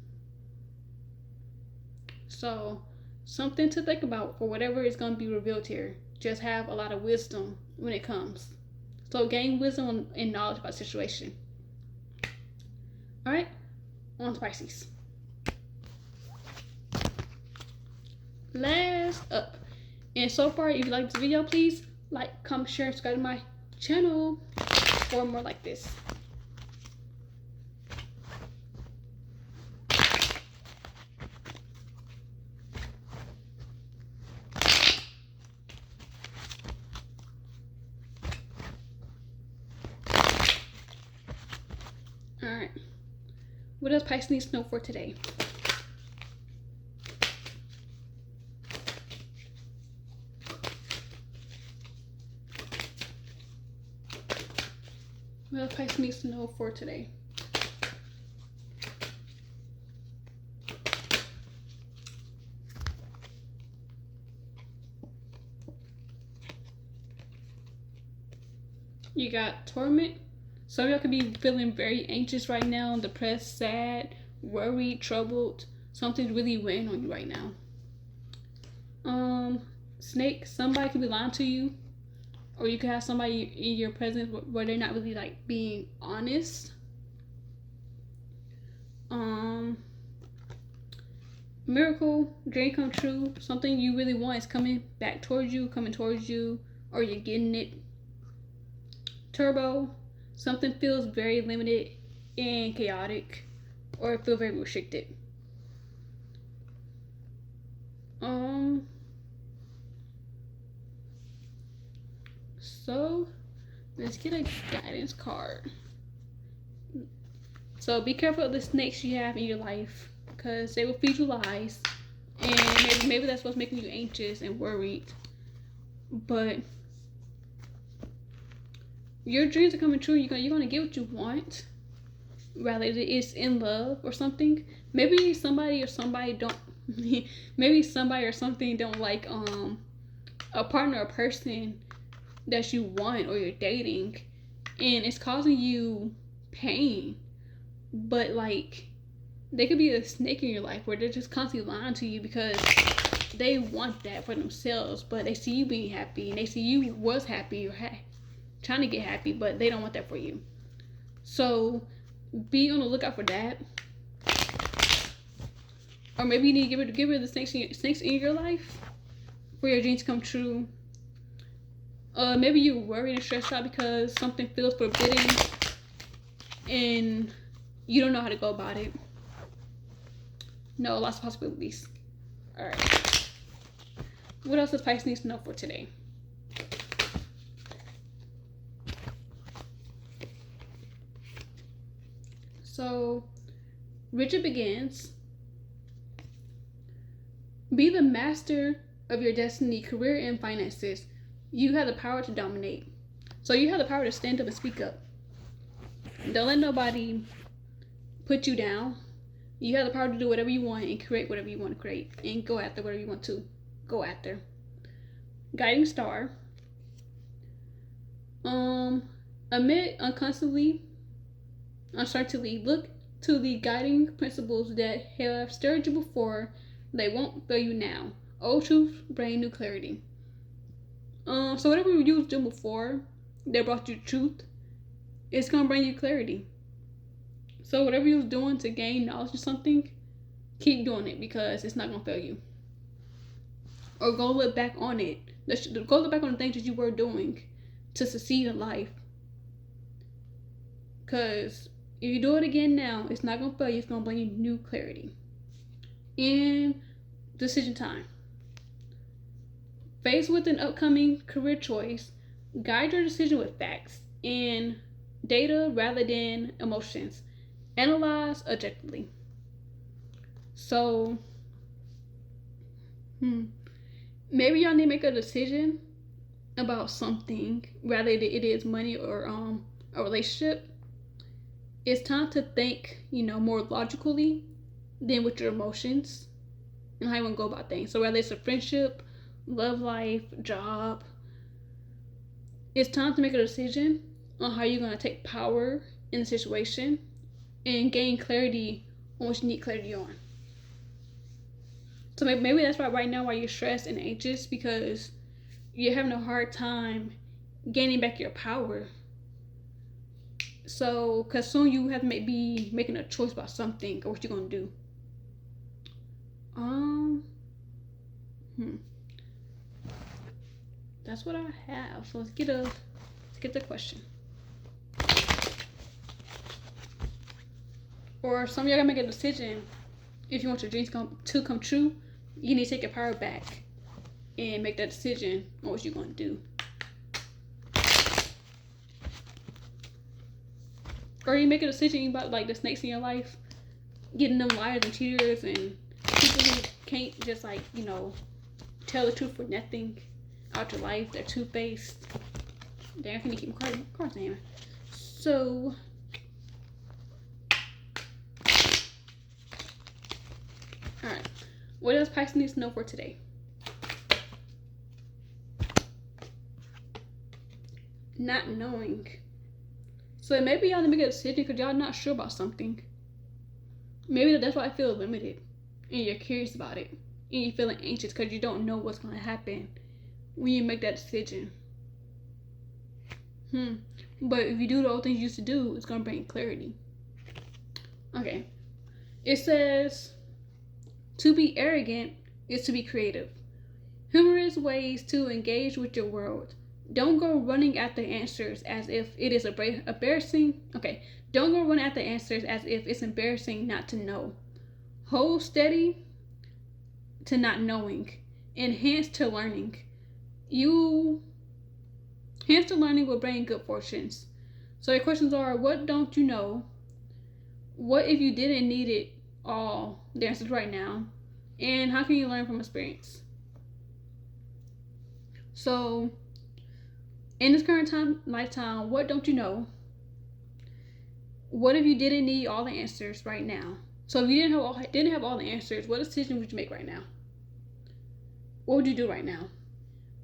So something to think about for whatever is going to be revealed here. Just have a lot of wisdom when it comes. So gain wisdom and knowledge about the situation. All right, on to Pisces. Last up. And so far, if you like this video, please like, comment, share, and subscribe to my channel for more like this. Alright. What does Pisces need to know for today? What does Pisces needs to know for today? You got torment. Some of y'all could be feeling very anxious right now, depressed, sad, worried, troubled. Something's really weighing on you right now. Snake, somebody could be lying to you, or you could have somebody in your presence where they're not really like being honest. Miracle, dream come true. Something you really want is coming towards you, or you're getting it. Turbo, something feels very limited and chaotic, or feel very restricted. So let's get a guidance card. So be careful of the snakes you have in your life, because they will feed you lies, and maybe that's what's making you anxious and worried. But your dreams are coming true. You're gonna get what you want, whether it's in love or something. Maybe somebody or something don't like a partner or person that you want or you're dating, and it's causing you pain. But like, they could be a snake in your life where they're just constantly lying to you because they want that for themselves, but they see you being happy, and they see you was happy or trying to get happy, but they don't want that for you. So be on the lookout for that. Or maybe you need to get rid of the snakes in your life for your dreams to come true. Maybe you're worried and stressed out because something feels forbidden and you don't know how to go about it. No, lots of possibilities. All right. What else does Pisces need to know for today? So, Richard begins. Be the master of your destiny, career, and finances. You have the power to dominate. So you have the power to stand up and speak up. Don't let nobody put you down. You have the power to do whatever you want and create whatever you want to create and go after whatever you want to go after. Guiding star. Amid uncertainty, look to the guiding principles that have stirred you before. They won't fail you now. Old truth bring new clarity. So whatever you was doing before that brought you truth, it's gonna bring you clarity. So whatever you was doing to gain knowledge of something, keep doing it, because it's not gonna fail you. Or go look back on it. Go look back on the things that you were doing to succeed in life. Because if you do it again now, it's not gonna fail you. It's gonna bring you new clarity. And decision time. Faced with an upcoming career choice, guide your decision with facts and data rather than emotions. Analyze objectively. So, maybe y'all need to make a decision about something, whether it is money or a relationship. It's time to think, more logically than with your emotions and how you want to go about things. So whether it's a friendship, love life, job, it's time to make a decision on how you're going to take power in the situation and gain clarity on what you need clarity on. So maybe that's why right now why you're stressed and anxious, because you're having a hard time gaining back your power. So, because soon you have to be making a choice about something or what you're going to do. That's what I have. So let's get the question. Or some of y'all gotta make a decision. If you want your dreams to come true, you need to take your power back and make that decision on what you're gonna do. Or you make a decision about like the snakes in your life, getting them liars and cheaters and people who can't just tell the truth for nothing out your life. They're two-faced. Damn, I can keep my cards in here. So alright. What does Pisces need to know for today? Not knowing. So maybe y'all need to make a decision because y'all not sure about something. Maybe that's why I feel limited and you're curious about it and you're feeling anxious because you don't know what's going to happen when you make that decision. But if you do the old things you used to do, it's going to bring clarity. Okay. It says, to be arrogant is to be creative. Humorous ways to engage with your world. Don't go running after answers as if it is embarrassing. Okay. Don't go running after answers as if it's embarrassing not to know. Hold steady to not knowing. Enhance to learning. Enhance to learning will bring good fortunes. So your questions are, what don't you know? What if you didn't need it all? The answers right now. And how can you learn from experience? So in this current lifetime, what don't you know? What if you didn't need all the answers right now? So if you didn't have all the answers, what decision would you make right now? What would you do right now?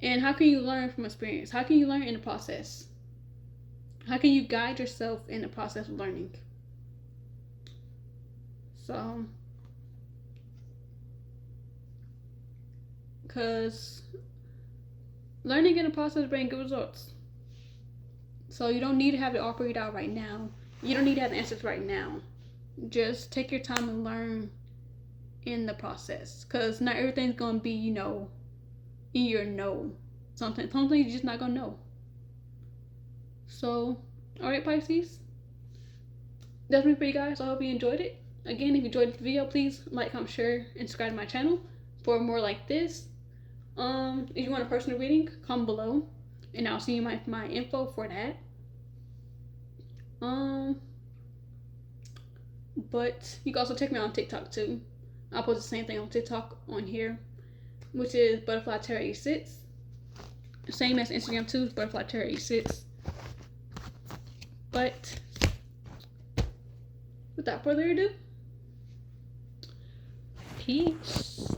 And how can you learn from experience? How can you learn in the process? How can you guide yourself in the process of learning? So, because learning in the process brings good results. So you don't need to have it all figured out right now. You don't need to have the answers right now. Just take your time and learn in the process. Because not everything's going to be, in your no. Something you're just not going to know. So, alright, Pisces. That's me for you guys. I hope you enjoyed it. Again, if you enjoyed this video, please like, comment, share, and subscribe to my channel for more like this. If you want a personal reading, comment below. And I'll see you my info for that. But you can also check me out on TikTok too. I'll post the same thing on TikTok on here, which is Butterfly Tarot 86. Same as Instagram too, Butterfly Tarot 86. But without further ado, peace.